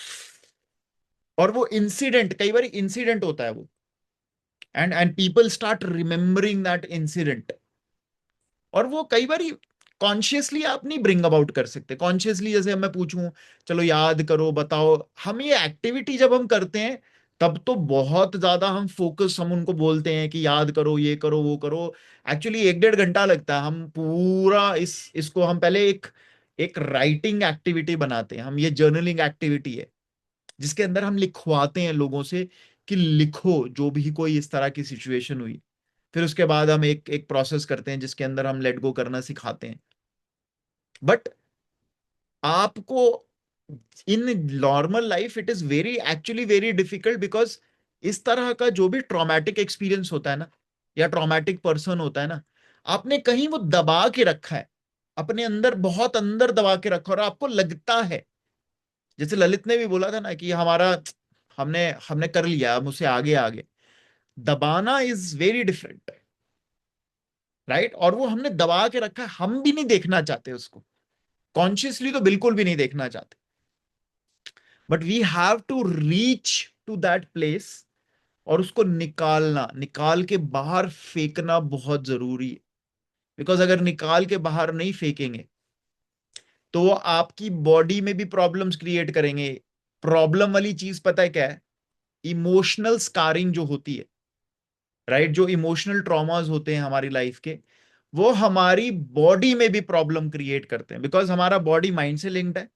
और वो इंसिडेंट, कई बार इंसिडेंट होता है वो, and people start remembering that incident. और वो कई बार कॉन्शियसली आप नहीं ब्रिंग अबाउट कर सकते। कॉन्शियसली जैसे मैं पूछूं चलो याद करो बताओ, हम ये एक्टिविटी जब हम करते हैं तब तो बहुत ज्यादा हम फोकस, हम उनको बोलते हैं कि याद करो, ये करो, वो करो। एक्चुअली एक डेढ़ घंटा लगता है। हम पूरा इसको हम पहले एक एक राइटिंग एक्टिविटी बनाते हैं। हम ये जर्नलिंग एक्टिविटी है जिसके अंदर हम लिखवाते हैं लोगों से कि लिखो जो भी कोई इस तरह की सिचुएशन हुई। फिर उसके बाद हम एक एक प्रोसेस करते हैं जिसके अंदर हम लेट गो करना सिखाते हैं। बट आपको in normal life it is very actually very difficult, because इस तरह का जो भी ट्रॉमेटिक एक्सपीरियंस होता है ना, या ट्रॉमेटिक पर्सन होता है ना, आपने कहीं वो दबा के रखा है, अपने अंदर बहुत अंदर दबा के रखा, और आपको लगता है, जैसे ललित ने भी बोला था ना कि हमारा हमने हमने कर लिया, मुझसे आगे आगे। दबाना इज वेरी डिफरेंट, राइट। और वो हमने दबा के रखा है, हम भी नहीं देखना चाहते उसको, कॉन्शियसली तो बिल्कुल भी नहीं देखना चाहते। But we have to reach to that place, और उसको निकालना, निकाल के बाहर फेंकना बहुत जरूरी है। बिकॉज अगर निकाल के बाहर नहीं फेंकेंगे तो वो आपकी बॉडी में भी प्रॉब्लम्स क्रिएट करेंगे। प्रॉब्लम वाली चीज पता है क्या है? इमोशनल स्कारिंग जो होती है, राइट, जो इमोशनल ट्रॉमास होते हैं हमारी लाइफ के, वो हमारी बॉडी में भी प्रॉब्लम क्रिएट करते हैं। बिकॉज हमारा बॉडी माइंड से लिंक्ड है,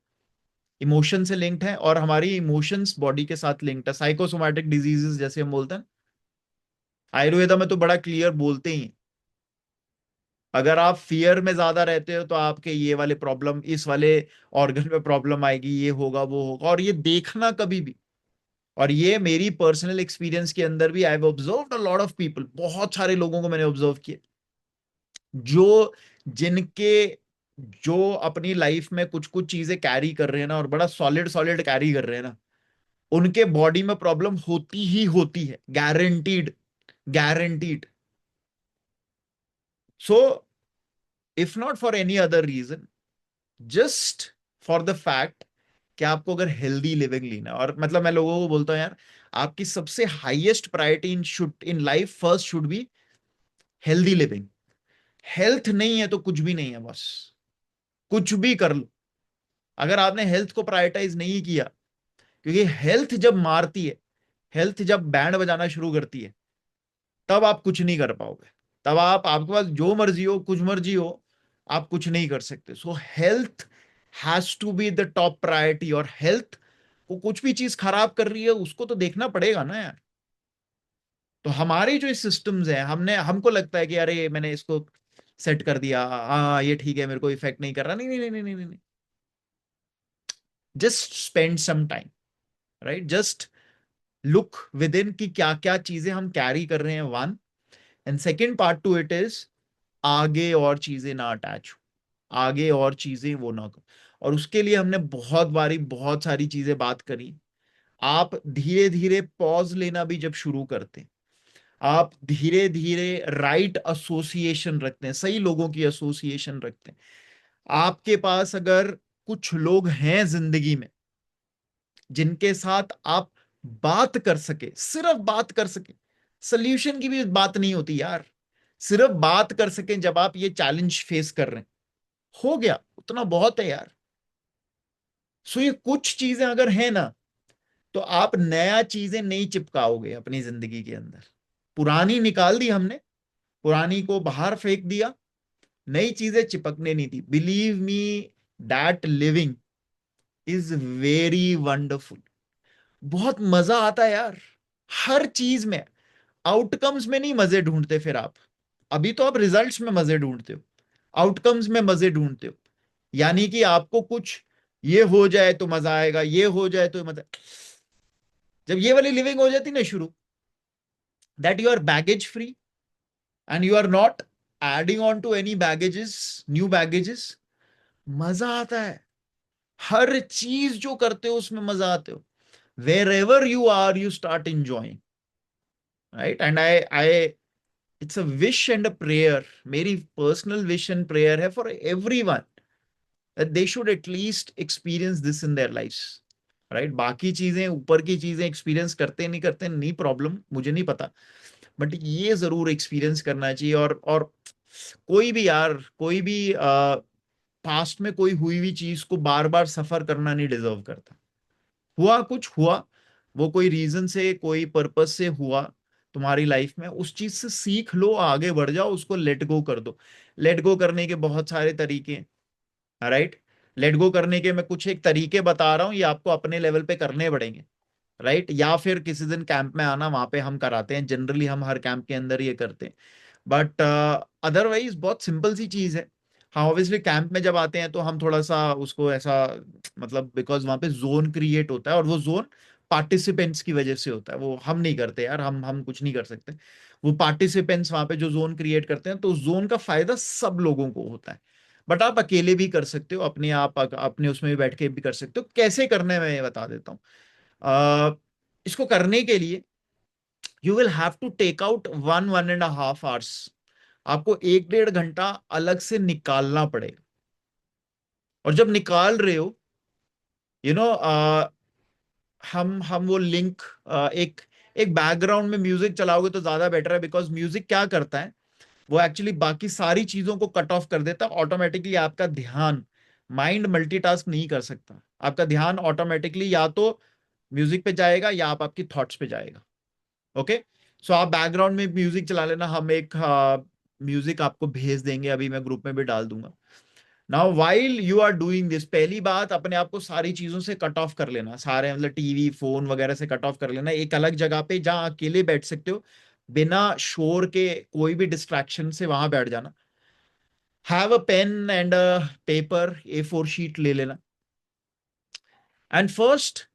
इमोशन से लिंक्ड है, और हमारी इमोशंस बॉडी के साथ लिंक्ड है। साइकोसोमैटिक डिजीजेस जैसे हम बोलते हैं, आयुर्वेदा में तो बड़ा क्लियर बोलते ही हैं अगर आप फियर में ज्यादा रहते हो तो आपके ये वाले प्रॉब्लम, इस वाले ऑर्गन में प्रॉब्लम आएगी, ये होगा वो होगा। और ये देखना कभी भी, और ये मेरी पर्सनल एक्सपीरियंस के अंदर भी, I have observed a lot of people, बहुत सारे लोगों को मैंने ऑब्जर्व किया जो जिनके जो अपनी लाइफ में कुछ कुछ चीजें कैरी कर रहे हैं ना, और बड़ा सॉलिड सॉलिड कैरी कर रहे हैं ना, उनके बॉडी में प्रॉब्लम होती ही होती है, guaranteed, guaranteed. So if not for any other reason, just for the fact कि आपको अगर हेल्दी लिविंग लेना है, और मतलब मैं लोगों को बोलता हूं यार, आपकी सबसे highest priority in life first should be healthy living. Health नहीं है तो कुछ भी नहीं है, बस कुछ भी कर लो, अगर आपने हेल्थ को प्रायोरिटाइज नहीं किया, क्योंकि हेल्थ जब मारती है, हेल्थ जब बैंड बजाना शुरू करती है, तब आप कुछ नहीं कर पाओगे। तब आपके पास जो मर्जी हो, कुछ मर्जी हो, आप कुछ नहीं कर सकते। So health has to be the top priority, और हेल्थ को कुछ भी चीज खराब कर रही है उसको तो देखना पड़ेगा ना यार। तो हमारे जो सिस्टम्स हैं, हमको लगता है कि अरे मैंने इसको सेट कर दिया, हाँ ये ठीक है, मेरे को इफेक्ट नहीं कर रहा। नहीं नहीं नहीं नहीं नहीं नहीं, just spend some time, right? Just look within कि क्या क्या चीजें हम कैरी कर रहे हैं, one. And second part to it is, आगे और चीजें ना अटैच हो, आगे और चीजें वो ना करो। और उसके लिए हमने बहुत बारी बहुत सारी चीजें बात करी। आप धीरे धीरे पॉज लेना भी जब शुरू करते हैं, आप धीरे धीरे राइट एसोसिएशन रखते हैं, सही लोगों की एसोसिएशन रखते हैं। आपके पास अगर कुछ लोग हैं जिंदगी में जिनके साथ आप बात कर सके, सिर्फ बात कर सके, सोल्यूशन की भी बात नहीं होती यार, सिर्फ बात कर सके, जब आप ये चैलेंज फेस कर रहे हैं, हो गया उतना बहुत है यार। सो ये कुछ चीजें अगर है ना, तो आप नया चीजें नहीं चिपकाओगे अपनी जिंदगी के अंदर। पुरानी निकाल दी हमने, पुरानी को बाहर फेंक दिया, नई चीजें चिपकने नहीं दी। Believe me, that living is very wonderful. बहुत मजा आता है यार, हर चीज में। आउटकम्स में नहीं मजे ढूंढते फिर आप, अभी तो आप रिजल्ट्स में मजे ढूंढते हो, आउटकम्स में मजे ढूंढते हो। यानी कि आपको कुछ ये हो जाए तो मजा आएगा, ये हो जाए तो मजा। जब ये वाली लिविंग हो जाती ना शुरू, that you are baggage free and you are not adding on to any baggages, new baggages, मजा आता है। हर चीज जो करते हो उसमें मजा आते हो। Wherever you are, you start enjoying, right? And I it's a wish and a prayer, मेरी पर्सनल विश एंड प्रेयर है for everyone, that they should at least experience this in their lives, right? बाकी चीजें, ऊपर की चीजें experience करते नहीं करते नहीं प्रॉब्लम, मुझे नहीं पता, बट ये जरूर एक्सपीरियंस करना चाहिए। और कोई भी यार, कोई भी पास्ट में कोई हुई हुई चीज को बार बार सफर करना नहीं डिजर्व करता। हुआ कुछ हुआ, वो कोई रीजन से, कोई पर्पस से हुआ तुम्हारी लाइफ में, उस चीज से सीख लो, आगे बढ़ जाओ, उसको लेट गो कर दो। लेट गो करने के बहुत सारे तरीके हैं, राइट? लेट गो करने के मैं कुछ एक तरीके बता रहा हूं, ये आपको अपने लेवल पे करने पड़ेंगे, राइट? या फिर किसी दिन कैंप में आना, वहां पे हम कराते हैं, जनरली हम हर कैंप के अंदर ये करते हैं। बट अदरवाइज बहुत सिंपल सी चीज है। हाँ ऑब्वियसली कैंप में जब आते हैं तो हम थोड़ा सा उसको ऐसा, मतलब बिकॉज वहां पे जोन क्रिएट होता है, और वो जोन पार्टिसिपेंट्स की वजह से होता है, वो हम नहीं करते यार, हम कुछ नहीं कर सकते। वो पार्टिसिपेंट्स वहां पे जो जोन क्रिएट करते हैं, तो उस जोन का फायदा सब लोगों को होता है। बट आप अकेले भी कर सकते हो, अपने आप अपने उसमें भी बैठ के भी कर सकते हो। कैसे करना है मैं ये बता देता हूँ। इसको करने के लिए you will have to take out 1.5 hours, आपको 1-1.5 घंटा अलग से निकालना पड़ेगा। और जब निकाल रहे हो, यू नो, हम वो लिंक, एक एक बैकग्राउंड में म्यूजिक चलाओगे तो ज्यादा बेटर है, बिकॉज म्यूजिक क्या करता है, वो एक्चुअली बाकी सारी चीजों को कट ऑफ कर देता है ऑटोमेटिकली। आपका ध्यान, माइंड मल्टीटास्क नहीं कर सकता, आपका ध्यान ऑटोमेटिकली या तो म्यूजिक पे जाएगा या आप आपकी थॉट्स पे जाएगा। ओके, सो आप बैकग्राउंड में म्यूजिक चला लेना, हम एक म्यूजिक आपको भेज देंगे, अभी मैं ग्रुप में भी डाल दूंगा। Now while you are doing this, पहली बात, अपने आप को सारी चीजों से कट ऑफ कर लेना, सारे मतलब टीवी फोन वगैरह से कट ऑफ कर लेना, एक अलग जगह पे जहां अकेले बैठ सकते हो, बिना शोर के, कोई भी डिस्ट्रैक्शन से वहां बैठ जाना। Have a pen and a paper, A4 sheet ले लेना, एंड फर्स्ट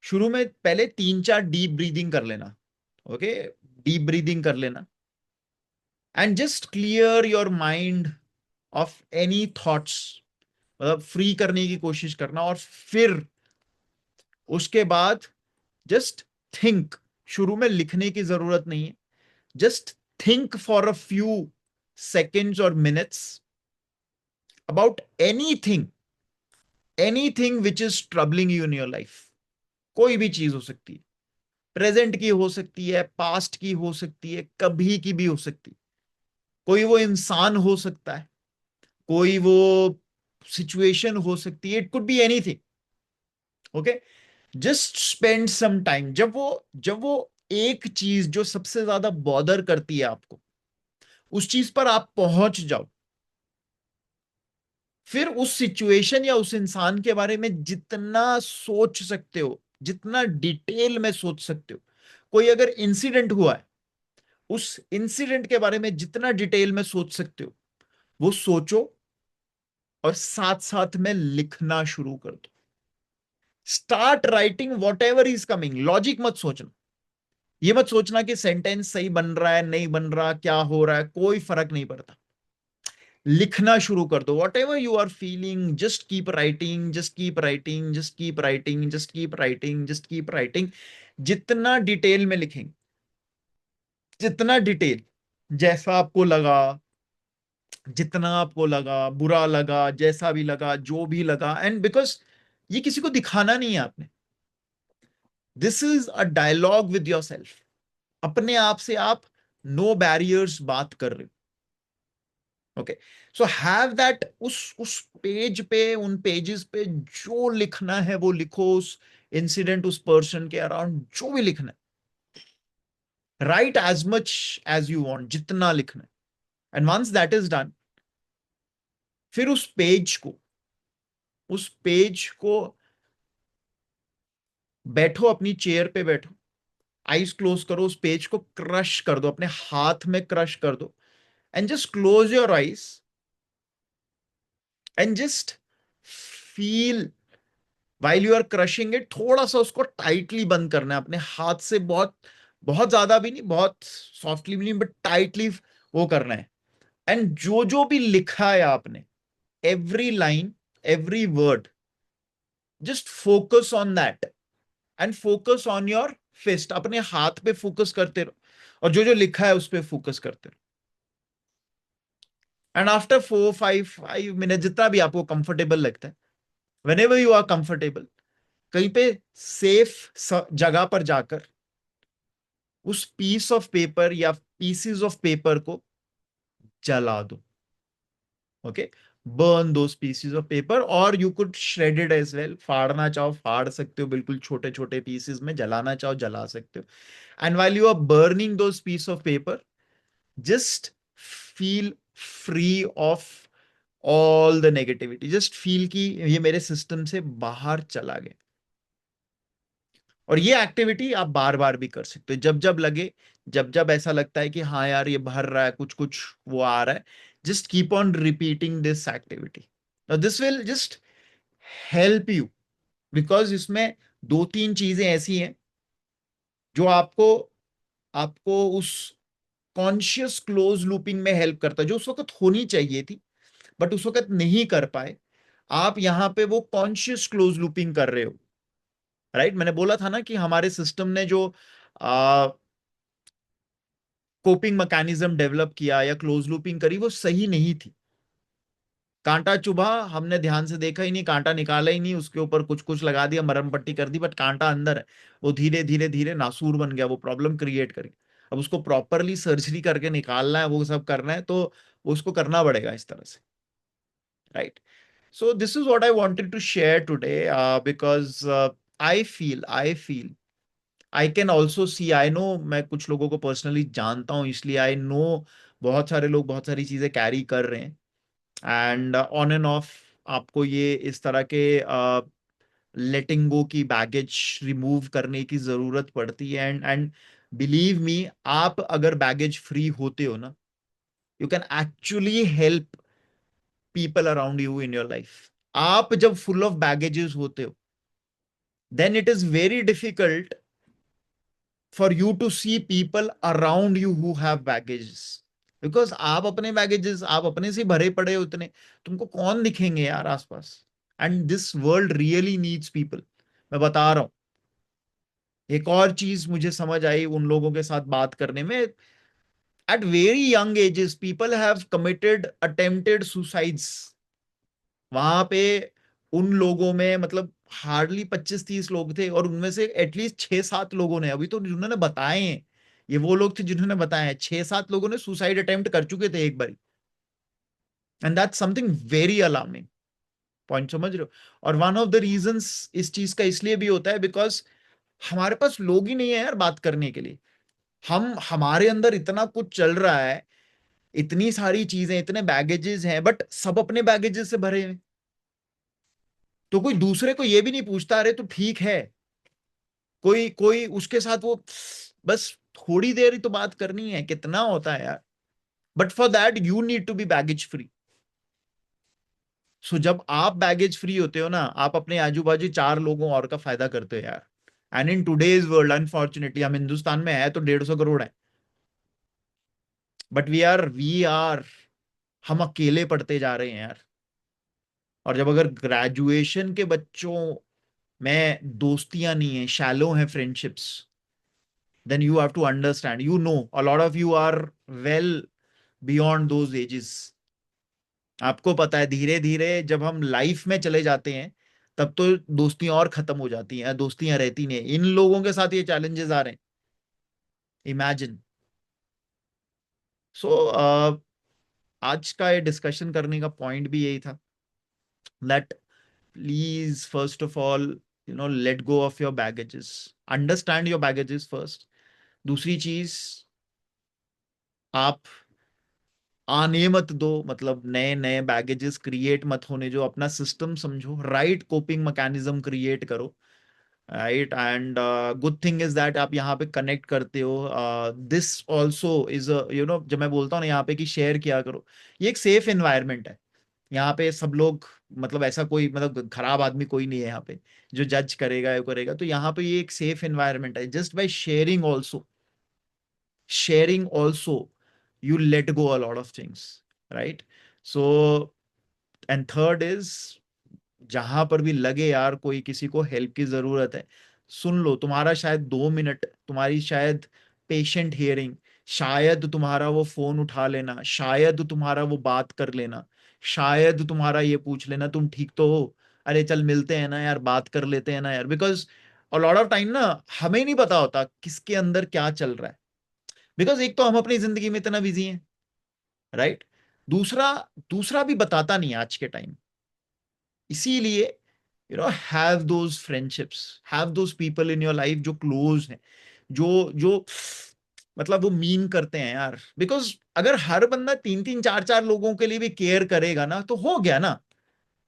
शुरू में पहले 3-4 डीप ब्रीदिंग कर लेना. ओके, डीप ब्रीदिंग कर लेना, and just clear your mind of any thoughts, मतलब फ्री करने की कोशिश करना. और फिर उसके बाद जस्ट थिंक. शुरू में लिखने की जरूरत नहीं है, just think for a few seconds or minutes about anything which is troubling you in your life. कोई भी चीज हो सकती है, प्रेजेंट की हो सकती है, पास्ट की हो सकती है, कभी की भी हो सकती है. कोई वो इंसान हो सकता है, कोई वो सिचुएशन हो सकती है, it could be anything. Okay, just spend some time. जब वो एक चीज जो सबसे ज्यादा बॉदर करती है आपको, उस चीज पर आप पहुंच जाओ, फिर उस सिचुएशन या उस इंसान के बारे में जितना सोच सकते हो, जितना डिटेल में सोच सकते हो. कोई अगर इंसिडेंट हुआ है, उस इंसिडेंट के बारे में जितना डिटेल में सोच सकते हो वो सोचो, और साथ साथ में लिखना शुरू कर दो. Start writing what ever is coming. Logic मत सोचना. ये मत सोचना कि सेंटेंस सही बन रहा है नहीं बन रहा, क्या हो रहा है, कोई फर्क नहीं पड़ता. लिखना शुरू कर दो. Whatever you are feeling, just keep writing, just keep writing, just keep writing, just keep writing, just keep writing. जितना डिटेल में लिखेंगे, जितना डिटेल, जैसा आपको लगा, जितना आपको लगा, बुरा लगा, जैसा भी लगा, जो भी लगा, एंड बिकॉज ये किसी को दिखाना नहीं है आपने. This is a dialogue with yourself. अपने आप से आप नो बैरियर्स बात कर रहे हो. Okay, so have that. उस पेज पे, उन पेजेस पे जो लिखना है वो लिखो. उस इंसिडेंट, उस पर्सन के अराउंड जो भी लिखना है, write as much as you want, जितना लिखना है. And once that is done, फिर उस पेज को बैठो, अपनी चेयर पे बैठो, आईज क्लोज करो, उस पेज को क्रश कर दो, अपने हाथ में क्रश कर दो, and just close your eyes and just feel while you are crushing it. थोड़ा सा उसको टाइटली बंद करना है अपने हाथ से, बहुत बहुत ज्यादा भी नहीं, बहुत सॉफ्टली भी नहीं, बट टाइटली वो करना है. एंड जो जो भी लिखा है आपने, every line, every word, just focus on that, and focus on your fist. अपने हाथ पे फोकस करते रहो, और जो जो लिखा है उस पर फोकस करते रहो. एंड आफ्टर 4-5 मिनट, जितना भी आपको कंफर्टेबल लगता है, whenever you are comfortable, कहीं पे सेफ जगह पर जाकर उस पीस ऑफ पेपर या पीसेस ऑफ पेपर को जला दो. Okay, burn those pieces of paper, और you could shred it as well. फाड़ना चाहो फाड़ सकते हो, बिल्कुल छोटे छोटे पीसेस में. जलाना चाहो जला सकते हो. And while you are burning those piece of paper, just feel free of all the negativity. just feel कि ये मेरे सिस्टम से बाहर चला गया. और ये एक्टिविटी आप बार बार भी कर सकते हो, जब जब लगे, जब जब ऐसा लगता है कि हाँ यार ये भर रहा है, कुछ कुछ वो आ रहा है, just keep on repeating this activity. This will just help you, because इसमें 2-3 चीजें ऐसी हैं जो आपको आपको उस कॉन्शियस क्लोज लूपिंग में हेल्प करता है, जो उस वक्त होनी चाहिए थी बट उस वक्त नहीं कर पाए. आप यहां पे वो कॉन्शियस क्लोज लूपिंग कर रहे हो. राइट, मैंने बोला था ना कि हमारे सिस्टम ने जो कोपिंग मैकेनिज्म डेवलप किया या क्लोज लूपिंग करी, वो सही नहीं थी. कांटा चुभा, हमने ध्यान से देखा ही नहीं, कांटा निकाला ही नहीं, उसके ऊपर कुछ कुछ लगा दिया, मरहम पट्टी कर दी, बट कांटा अंदर है. वो धीरे धीरे धीरे नासूर बन गया, वो प्रॉब्लम क्रिएट कर गया. अब उसको प्रॉपरली सर्जरी करके निकालना है, वो सब करना है, तो उसको करना पड़ेगा इस तरह से. Right, so this is what I wanted to share today, because I feel I can also see, I know, मैं कुछ लोगों को पर्सनली जानता हूं, इसलिए I know बहुत सारे लोग बहुत सारी चीजें कैरी कर रहे हैं. एंड ऑन एंड ऑफ आपको ये इस तरह के लेटिंग गो की बैगेज रिमूव करने की जरूरत पड़ती है. एंड बिलीव मी, आप अगर बैगेज फ्री होते हो ना, you can actually help people around you in your life. आप जब full of baggages होते हो, then it is very difficult for you to see people around you who have baggages. Because आप अपने baggages, आप अपने से भरे पड़े हो उतने, तुमको कौन दिखेंगे यार आसपास? And this world really needs people. मैं बता रहा हूं. एक और चीज मुझे समझ आई उन लोगों के साथ बात करने में, at very young ages people have committed attempted suicides. वहां पे उन लोगों में मतलब हार्डली 25-30 लोग थे, और उनमें से एटलीस्ट 6-7 लोगों ने, अभी तो जिन्होंने बताए हैं, ये वो लोग थे जिन्होंने बताया है, 6-7 लोगों ने सुसाइड अटेम्प्ट कर चुके थे एक बार. And that's something very alarming. Point समझ रहे हो? और वन ऑफ द रीजंस इस चीज का इसलिए भी होता है बिकॉज हमारे पास लोग ही नहीं है यार बात करने के लिए. हमारे अंदर इतना कुछ चल रहा है, इतनी सारी चीजें, इतने बैगेजेस हैं, बट सब अपने बैगेजेस से भरे हैं. तो कोई दूसरे को ये भी नहीं पूछता अरे तो ठीक है, कोई कोई उसके साथ वो बस थोड़ी देर ही तो बात करनी है, कितना होता है यार. But for that you need to be baggage free. So जब आप बैगेज फ्री होते हो ना, आप अपने आजू बाजू 4 लोगों और का फायदा करते हो यार. And in today's world unfortunately हम हिंदुस्तान में है तो 150 करोड़ है, बट वी आर हम अकेले पढ़ते जा रहे हैं यार. और जब अगर ग्रेजुएशन के बच्चों में दोस्तियां नहीं है, शैलो हैं friendships, then you have to understand, you know, a lot of you are well beyond those ages. आपको पता है धीरे धीरे जब हम लाइफ में चले जाते हैं तब तो दोस्तियां और खत्म हो जाती हैं, दोस्तियां रहती नहीं. इन लोगों के साथ ये चैलेंजेस आ रहे हैं, इमेजिन. सो आज का ये डिस्कशन करने का पॉइंट भी यही था, that please first of all let go of your baggages, understand your baggages first. दूसरी चीज, आप आने मत दो, मतलब नए नए बैगेजेस क्रिएट मत होने, जो अपना सिस्टम समझो, राइट कोपिंग मैकेनिज्म क्रिएट करो, right. And good thing is that आप यहाँ पे कनेक्ट करते हो. दिस ऑल्सो इज जब मैं बोलता हूँ ना यहाँ पे कि शेयर किया करो, ये एक सेफ एनवायरनमेंट है. यहाँ पे सब लोग, मतलब ऐसा कोई मतलब खराब आदमी कोई नहीं है यहाँ पे जो जज करेगा या करेगा. तो यहाँ पे ये एक सेफ एनवायरनमेंट है. Just by sharing also, you let go a lot of things, right? So, and third is, जहां पर भी लगे यार कोई किसी को हेल्प की जरूरत है, सुन लो. तुम्हारा शायद 2 मिनट, तुम्हारी शायद पेशेंट हियरिंग, शायद तुम्हारा वो फोन उठा लेना, शायद तुम्हारा वो बात कर लेना, शायद तुम्हारा ये पूछ लेना तुम ठीक तो हो, अरे चल मिलते हैं ना यार, बात कर लेते हैं ना यार. Because a lot of time ना हमें नहीं पता होता किसके अंदर क्या चल रहा है, बिकॉज एक तो हम अपनी जिंदगी में इतना बिजी हैं, राइट. दूसरा दूसरा भी बताता नहीं आज के टाइम. इसीलिए have those friendships, have those people in your life जो क्लोज हैं, जो जो मतलब वो मीन करते हैं यार. बिकॉज अगर हर बंदा 3-3 4-4 लोगों के लिए भी केयर करेगा ना तो हो गया ना.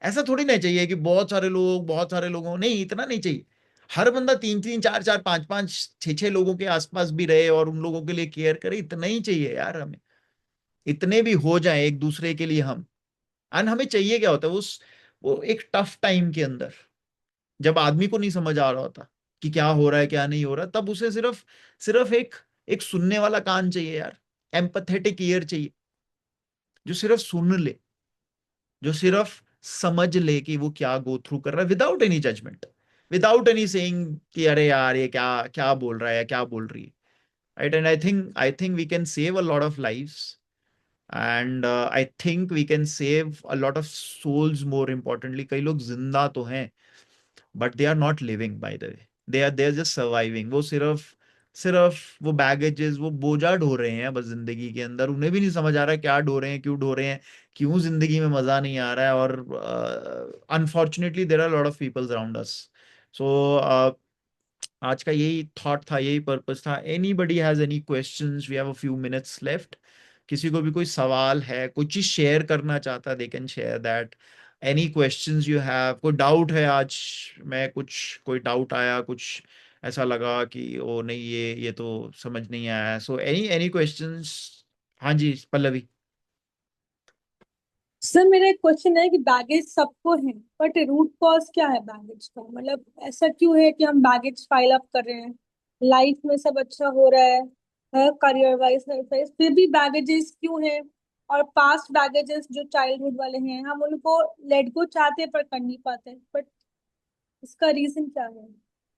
ऐसा थोड़ी ना चाहिए कि बहुत सारे लोगों, नहीं, इतना नहीं चाहिए. हर बंदा 3-3 4-4 5-5 6-6 लोगों के आसपास भी रहे और उन लोगों के लिए केयर करे, इतना ही चाहिए यार हमें. इतने भी हो जाए एक दूसरे के लिए हम. एंड हमें चाहिए क्या होता है उस वो एक टफ टाइम के अंदर, जब आदमी को नहीं समझ आ रहा होता कि क्या हो रहा है क्या नहीं हो रहा, तब उसे सिर्फ सिर्फ एक एक सुनने वाला कान चाहिए यार. एम्पथेटिक ईयर चाहिए जो सिर्फ सुन ले, जो सिर्फ समझ ले कि वो क्या गो थ्रू कर रहा है, without any judgement, without any saying कि अरे यार ये क्या क्या बोल रहा है या क्या बोल रही है, right. And I think we can save a lot of lives, and I think we can save a lot of souls. More importantly, कई लोग जिंदा तो हैं but they are not living, by the way, they are just surviving. वो सिर्फ सिर्फ वो baggages, वो बोझा ढो रहे हैं बस जिंदगी के अंदर. उन्हें भी नहीं समझ आ रहा है क्या ढो रहे हैं, क्यों ढो रहे हैं, क्यों जिंदगी में मजा नहीं आ रहा है. और unfortunately there are lot of peoples around us. So आज का यही थॉट था, यही पर्पस था. Anybody has any questions, we have a few minutes left. किसी को भी कोई सवाल है, कोई चीज शेयर करना चाहता है, they can share that. Any questions you have, कोई डाउट है आज, मैं कुछ कोई डाउट आया, कुछ ऐसा लगा कि ओ नहीं ये तो समझ नहीं आया, सो एनी एनी क्वेश्चंस. हाँ जी पल्लवी. सर मेरा एक क्वेश्चन है कि बैगेज सबको है, बट रूट कॉज क्या है बैगेज का? मतलब ऐसा क्यों है कि हम बैगेज फाइल अप कर रहे हैं, लाइफ में सब अच्छा हो रहा है, करियर वाइज हेल्थ वाइज, फिर भी बैगेजेस क्यों है? और पास्ट बैगेजेस जो चाइल्डहुड वाले हैं, हम उनको लेट गो चाहते हैं पर कर नहीं पाते, बट इसका रीजन क्या है?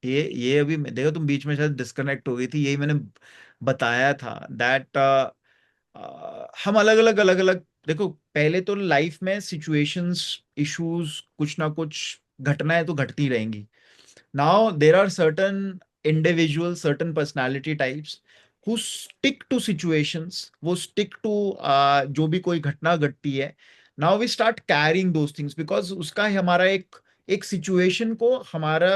ये अभी देखो, तुम बीच में शायद डिस्कनेक्ट हो गई थी, यही मैंने बताया था दैट हम अलग अलग देखो, पहले तो लाइफ में सिचुएशंस, इश्यूज, कुछ ना कुछ घटनाएं तो घटती रहेंगी। Now there are certain individual, certain personality types who stick to situations, वो स्टिक टू जो भी कोई घटना घटती है। Now we start carrying those things because उसका हमारा एक एक सिचुएशन को हमारा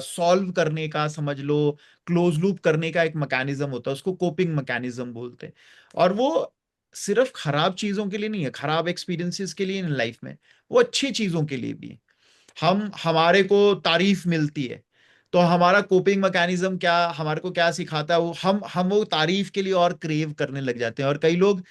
सॉल्व करने का, समझ लो क्लोज लूप करने का एक मैकेनिज्म होता है, उसको कोपिंग मैकेनिज्म बोलते हैं। और वो सिर्फ खराब चीजों के लिए नहीं है, खराब एक्सपीरियंसेस के लिए नहीं लाइफ में, वो अच्छी चीजों के लिए भी है। हमारे को तारीफ मिलती है तो हमारा कोपिंग मैकेनिज्म क्या, हमारे को क्या सिखाता है, वो हम वो तारीफ के लिए और क्रेव करने लग जाते हैं। और कई लोग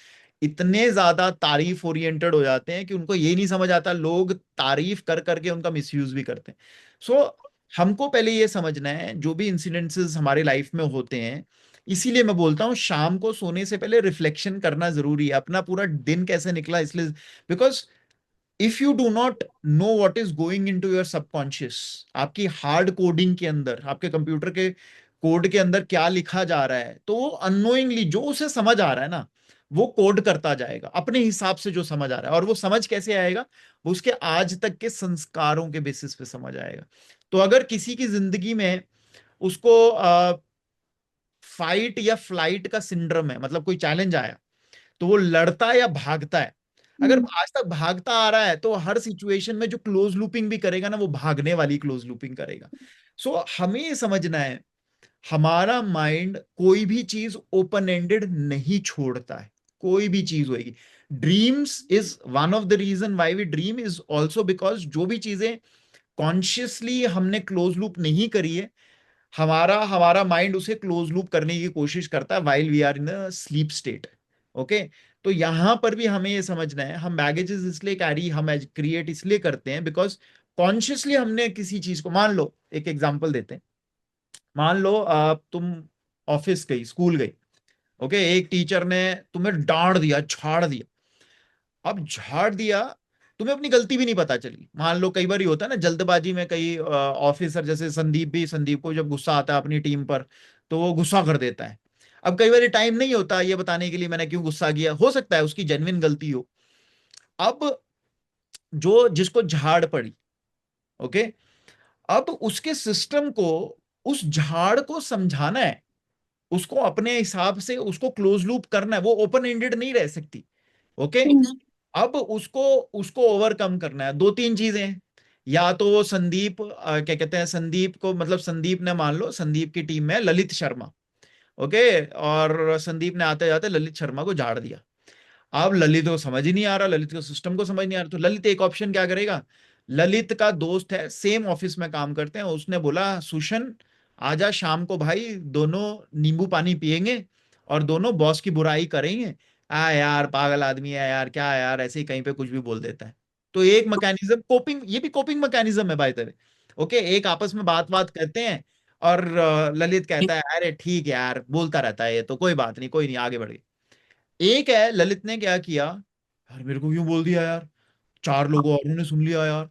इतने ज्यादा तारीफ ओरिएंटेड हो जाते हैं कि उनको ये नहीं समझ आता, लोग तारीफ कर करके उनका मिसयूज भी करते हैं। सो हमको पहले ये समझना है जो भी इंसिडेंसेस हमारे लाइफ में होते हैं, इसीलिए मैं बोलता हूँ शाम को सोने से पहले रिफ्लेक्शन करना जरूरी है, अपना पूरा दिन कैसे निकला, इसलिए because if you do not know what is going into your subconscious, आपकी हार्ड कोडिंग के अंदर, आपके कंप्यूटर के कोड के अंदर क्या लिखा जा रहा है, तो वो अननोइंगली जो उसे समझ आ रहा है ना, वो कोड करता जाएगा अपने हिसाब से जो समझ आ रहा है। और वो समझ कैसे आएगा, वो उसके आज तक के संस्कारों के बेसिस पे समझ आएगा। तो अगर किसी की जिंदगी में उसको फाइट या फ्लाइट का सिंड्रोम है, मतलब कोई चैलेंज आया तो वो लड़ता है या भागता है, अगर आज तक भागता आ रहा है तो हर सिचुएशन में जो क्लोज लूपिंग भी करेगा ना, वो भागने वाली क्लोज लूपिंग करेगा। सो हमें ये समझना है, हमारा माइंड कोई भी चीज ओपन एंडेड नहीं छोड़ता है, कोई भी चीज होगी। Dreams is one of the reason why we dream, is also because जो भी चीजें कॉन्शियसली हमने क्लोज लूप नहीं करी है, हमारा हमारा माइंड उसे क्लोज लूप करने की कोशिश करता है while we are in a sleep state. Okay, तो यहां पर भी हमें ये समझना है, हम बैगेजेस इसलिए कैरी, हम क्रिएट इसलिए करते हैं बिकॉज कॉन्शियसली हमने किसी चीज को, मान लो एक एग्जांपल देते हैं, मान लो तुम ऑफिस गई, स्कूल गई, ओके, एक टीचर ने तुम्हें डांट दिया, झाड़ दिया। अब झाड़ दिया, तुम्हें अपनी गलती भी नहीं पता चली, मान लो कई बार ही होता है ना जल्दबाजी में, कई ऑफिसर जैसे संदीप को जब गुस्सा आता है अपनी टीम पर तो वो गुस्सा कर देता है। अब कई बार टाइम नहीं होता ये बताने के लिए मैंने क्यों गुस्सा किया, हो सकता है उसकी जेन्युइन गलती हो। अब जो जिसको झाड़ पड़ी, ओके, अब उसके सिस्टम को उस झाड़ को समझाना है, उसको अपने हिसाब से उसको क्लोज लूप करना है, वो ओपन एंडेड नहीं रह सकती। ओके, अब उसको उसको ओवरकम करना है, दो तीन चीजें हैं। या तो वो संदीप क्या कहते हैं, संदीप को, मतलब संदीप ने, मान लो संदीप की टीम में है ललित शर्मा, ओके, और संदीप ने आते जाते ललित शर्मा को झाड़ दिया। अब ललित को समझ ही नहीं आ रहा, ललित को सिस्टम को समझ नहीं आ रहा, तो ललित एक ऑप्शन क्या करेगा, ललित का दोस्त है, सेम ऑफिस में काम करते हैं, उसने बोला सुशन आजा शाम को भाई, दोनों नींबू पानी पियेंगे और दोनों बॉस की बुराई करेंगे। यार पागल आदमी है यार, क्या है यार, ऐसे ही कहीं पे कुछ भी बोल देता है। तो एक मैकेनिज्म, कोपिंग, ये भी कोपिंग मैकेनिज्म है बाय द वे। ओके, एक आपस में बात बात करते हैं और ललित कहता है अरे ठीक है यार, बोलता रहता है ये तो, कोई बात नहीं, कोई नहीं, आगे बढ़े। एक है, ललित ने क्या किया, यार मेरे को क्यों बोल दिया यार, चार लोगों और ने सुन लिया यार,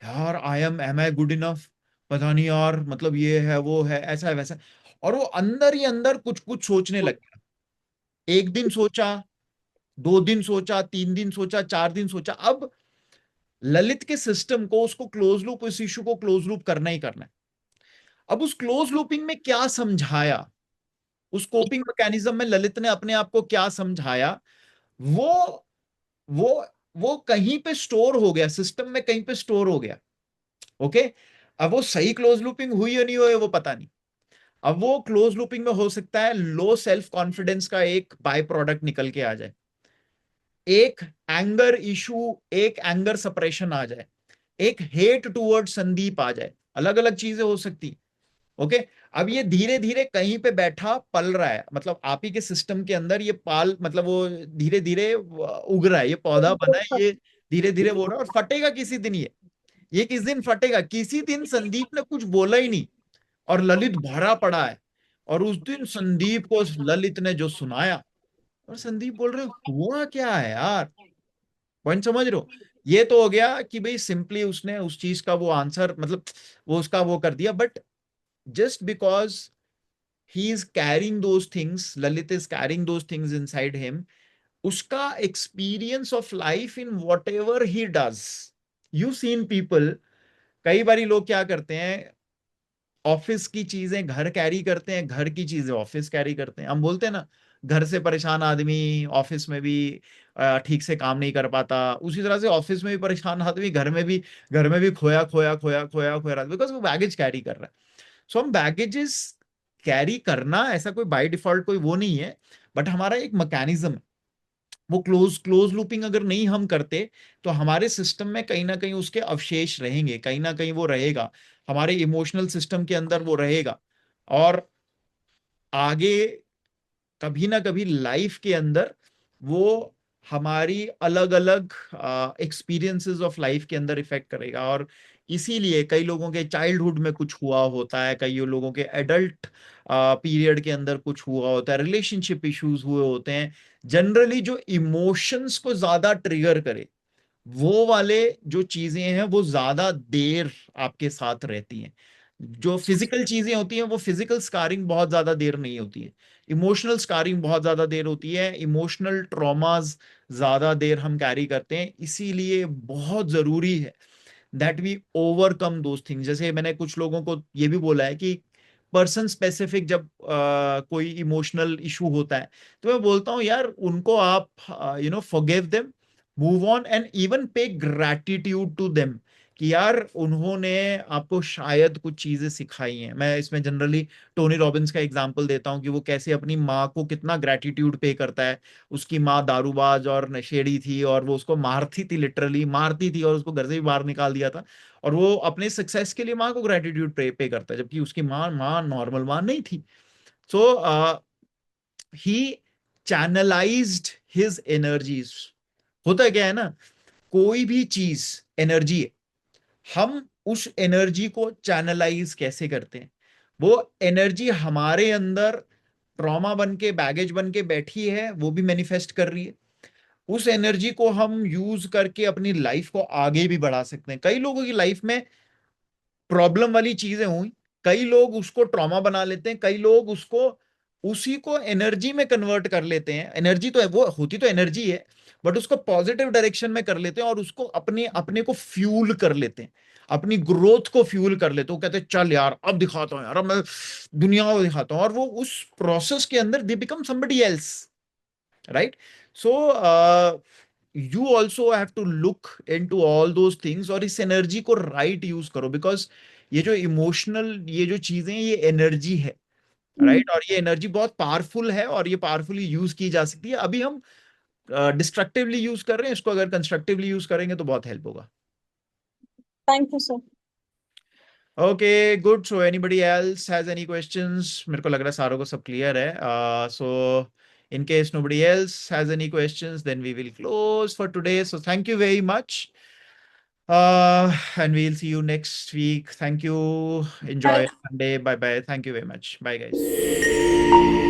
यार एम आई गुड इनफ, पता नहीं यार, मतलब ये है वो है, ऐसा है वैसा है। और वो अंदर ही अंदर कुछ कुछ सोचने लग गया। एक दिन सोचा, दो दिन सोचा, तीन दिन सोचा, चार दिन सोचा। अब ललित के सिस्टम को, उसको क्लोज लूप, इस इशू को क्लोज लूप करना ही करना है। अब उस क्लोज लूपिंग में क्या समझाया, उस कोपिंग मैकेनिज्म में ललित ने अपने आप को क्या समझाया, वो वो वो कहीं पे स्टोर हो गया, सिस्टम में कहीं पे स्टोर हो गया। ओके, अब वो सही क्लोज लूपिंग हुई या नहीं हुई वो पता नहीं। अब वो क्लोज लूपिंग में हो सकता है लो सेल्फ कॉन्फिडेंस का एक बाय प्रोडक्ट निकल के आ जाए, एक एंगर इशू, एक एंगर सप्रेशन आ जाए, एक हेट टुवर्ड संदीप आ जाए, अलग अलग चीजें हो सकती। ओके, अब ये धीरे धीरे कहीं पे बैठा पल रहा है, मतलब आप ही के सिस्टम के अंदर ये पाल, मतलब वो धीरे धीरे उग रहा है, ये पौधा बना है, ये धीरे धीरे वो रहा है और फटेगा किसी दिन। ये किस दिन फटेगा? किसी दिन संदीप ने कुछ बोला ही नहीं और ललित भरा पड़ा है, और उस दिन संदीप को ललित ने जो सुनाया, और संदीप बोल रहे हुआ क्या है यार। पॉइंट समझ रहे हो? ये तो हो गया कि भाई सिंपली उसने उस चीज का वो आंसर, मतलब वो उसका वो कर दिया, but just because he is carrying those things, Lalit is carrying those things inside him, उसका experience of life in whatever he does. You've seen people, कई बारी लोग क्या करते हैं, ऑफिस की चीजें घर कैरी करते हैं, घर की चीजें ऑफिस कैरी करते हैं। हम बोलते हैं ना, घर से परेशान आदमी ऑफिस में भी ठीक से काम नहीं कर पाता, उसी तरह से ऑफिस में भी परेशान आदमी घर में भी खोया खोया खोया खोया खोया रहा, बिकॉज वो बैगेज कैरी कर रहा है। सो हम बैगेजेस कैरी करना ऐसा कोई बाय डिफॉल्ट कोई वो नहीं है, बट हमारा एक मैकेनिज्म है। वो क्लोज लूपिंग अगर नहीं हम करते तो हमारे सिस्टम में कहीं ना कहीं उसके अवशेष रहेंगे, कहीं ना कहीं वो रहेगा, हमारे इमोशनल सिस्टम के अंदर वो रहेगा, और आगे कभी ना कभी लाइफ के अंदर वो हमारी अलग अलग एक्सपीरियंसेस ऑफ लाइफ के अंदर इफेक्ट करेगा। और इसीलिए कई लोगों के चाइल्डहुड में कुछ हुआ होता है, कई लोगों के एडल्ट पीरियड के अंदर कुछ हुआ होता है, रिलेशनशिप इश्यूज हुए होते हैं। जनरली जो इमोशंस को ज्यादा ट्रिगर करे वो वाले जो चीजें हैं वो ज्यादा देर आपके साथ रहती हैं। जो फिजिकल चीजें होती हैं वो फिजिकल स्कारिंग बहुत ज्यादा देर नहीं होती है, इमोशनल स्कारिंग बहुत ज्यादा देर होती है, इमोशनल ट्रॉमास ज्यादा देर हम कैरी करते हैं। इसीलिए बहुत जरूरी है that we overcome those things. जैसे मैंने कुछ लोगों को ये भी बोला है कि पर्सन स्पेसिफिक जब कोई इमोशनल इशू होता है तो मैं बोलता हूँ यार उनको आप forgive them, move on and even पे ग्रैटिट्यूड टू देम कि यार उन्होंने आपको शायद कुछ चीजें सिखाई हैं। मैं इसमें जनरली टोनी रॉबिन्स का एग्जांपल देता हूँ कि वो कैसे अपनी माँ को कितना ग्रैटिट्यूड पे करता है। उसकी माँ दारूबाज और नशेड़ी थी और वो उसको मारती थी, लिटरली मारती थी और उसको घर से भी बाहर निकाल दिया था, और वो अपने सक्सेस के लिए माँ को ग्रेटिट्यूड पे करता है, जबकि उसकी माँ माँ नॉर्मल माँ नहीं थी। सो ही चैनलाइज्ड हिज एनर्जीज। होता क्या है ना, कोई भी चीज एनर्जी है, हम उस एनर्जी को चैनलाइज कैसे करते हैं? वो एनर्जी हमारे अंदर ट्रॉमा बन के, बैगेज बन के बैठी है, वो भी मैनिफेस्ट कर रही है। उस एनर्जी को हम यूज करके अपनी लाइफ को आगे भी बढ़ा सकते हैं। कई लोगों की लाइफ में प्रॉब्लम वाली चीजें हुई, कई लोग उसको ट्रॉमा बना लेते हैं, कई लोग उसको उसी को एनर्जी में कन्वर्ट कर लेते हैं। एनर्जी तो है, वो होती तो एनर्जी है, बट उसको पॉजिटिव डायरेक्शन में कर लेते हैं और उसको अपने अपने को फ्यूल कर लेते हैं, अपनी ग्रोथ को फ्यूल कर लेते हैं। वो कहते हैं चल यार अब दिखाता हूं यार, अब मैं दुनिया को दिखाता हूं, और वो उस प्रोसेस के अंदर they become somebody else, right? So you also have to look into all those things और इस एनर्जी को राइट यूज करो, बिकॉज ये जो इमोशनल ये जो चीजें ये एनर्जी है, राइट? और ये एनर्जी बहुत पावरफुल है और ये पावरफुली यूज की जा सकती है। अभी हम डिस्ट्रक्टिवली यूज कर रहे हैं इसको, अगर कंस्ट्रक्टिवली यूज करेंगे तो बहुत हेल्प होगा। Thank you sir. Okay good. So anybody else has any questions? मेरे को लग रहा है सारों को सब क्लियर है। सो in case nobody else has any questions, then we will close for today. So thank you very much. And we'll see you next week. Thank you. Enjoy Bye. Sunday. Bye bye. Thank you very much. Bye guys.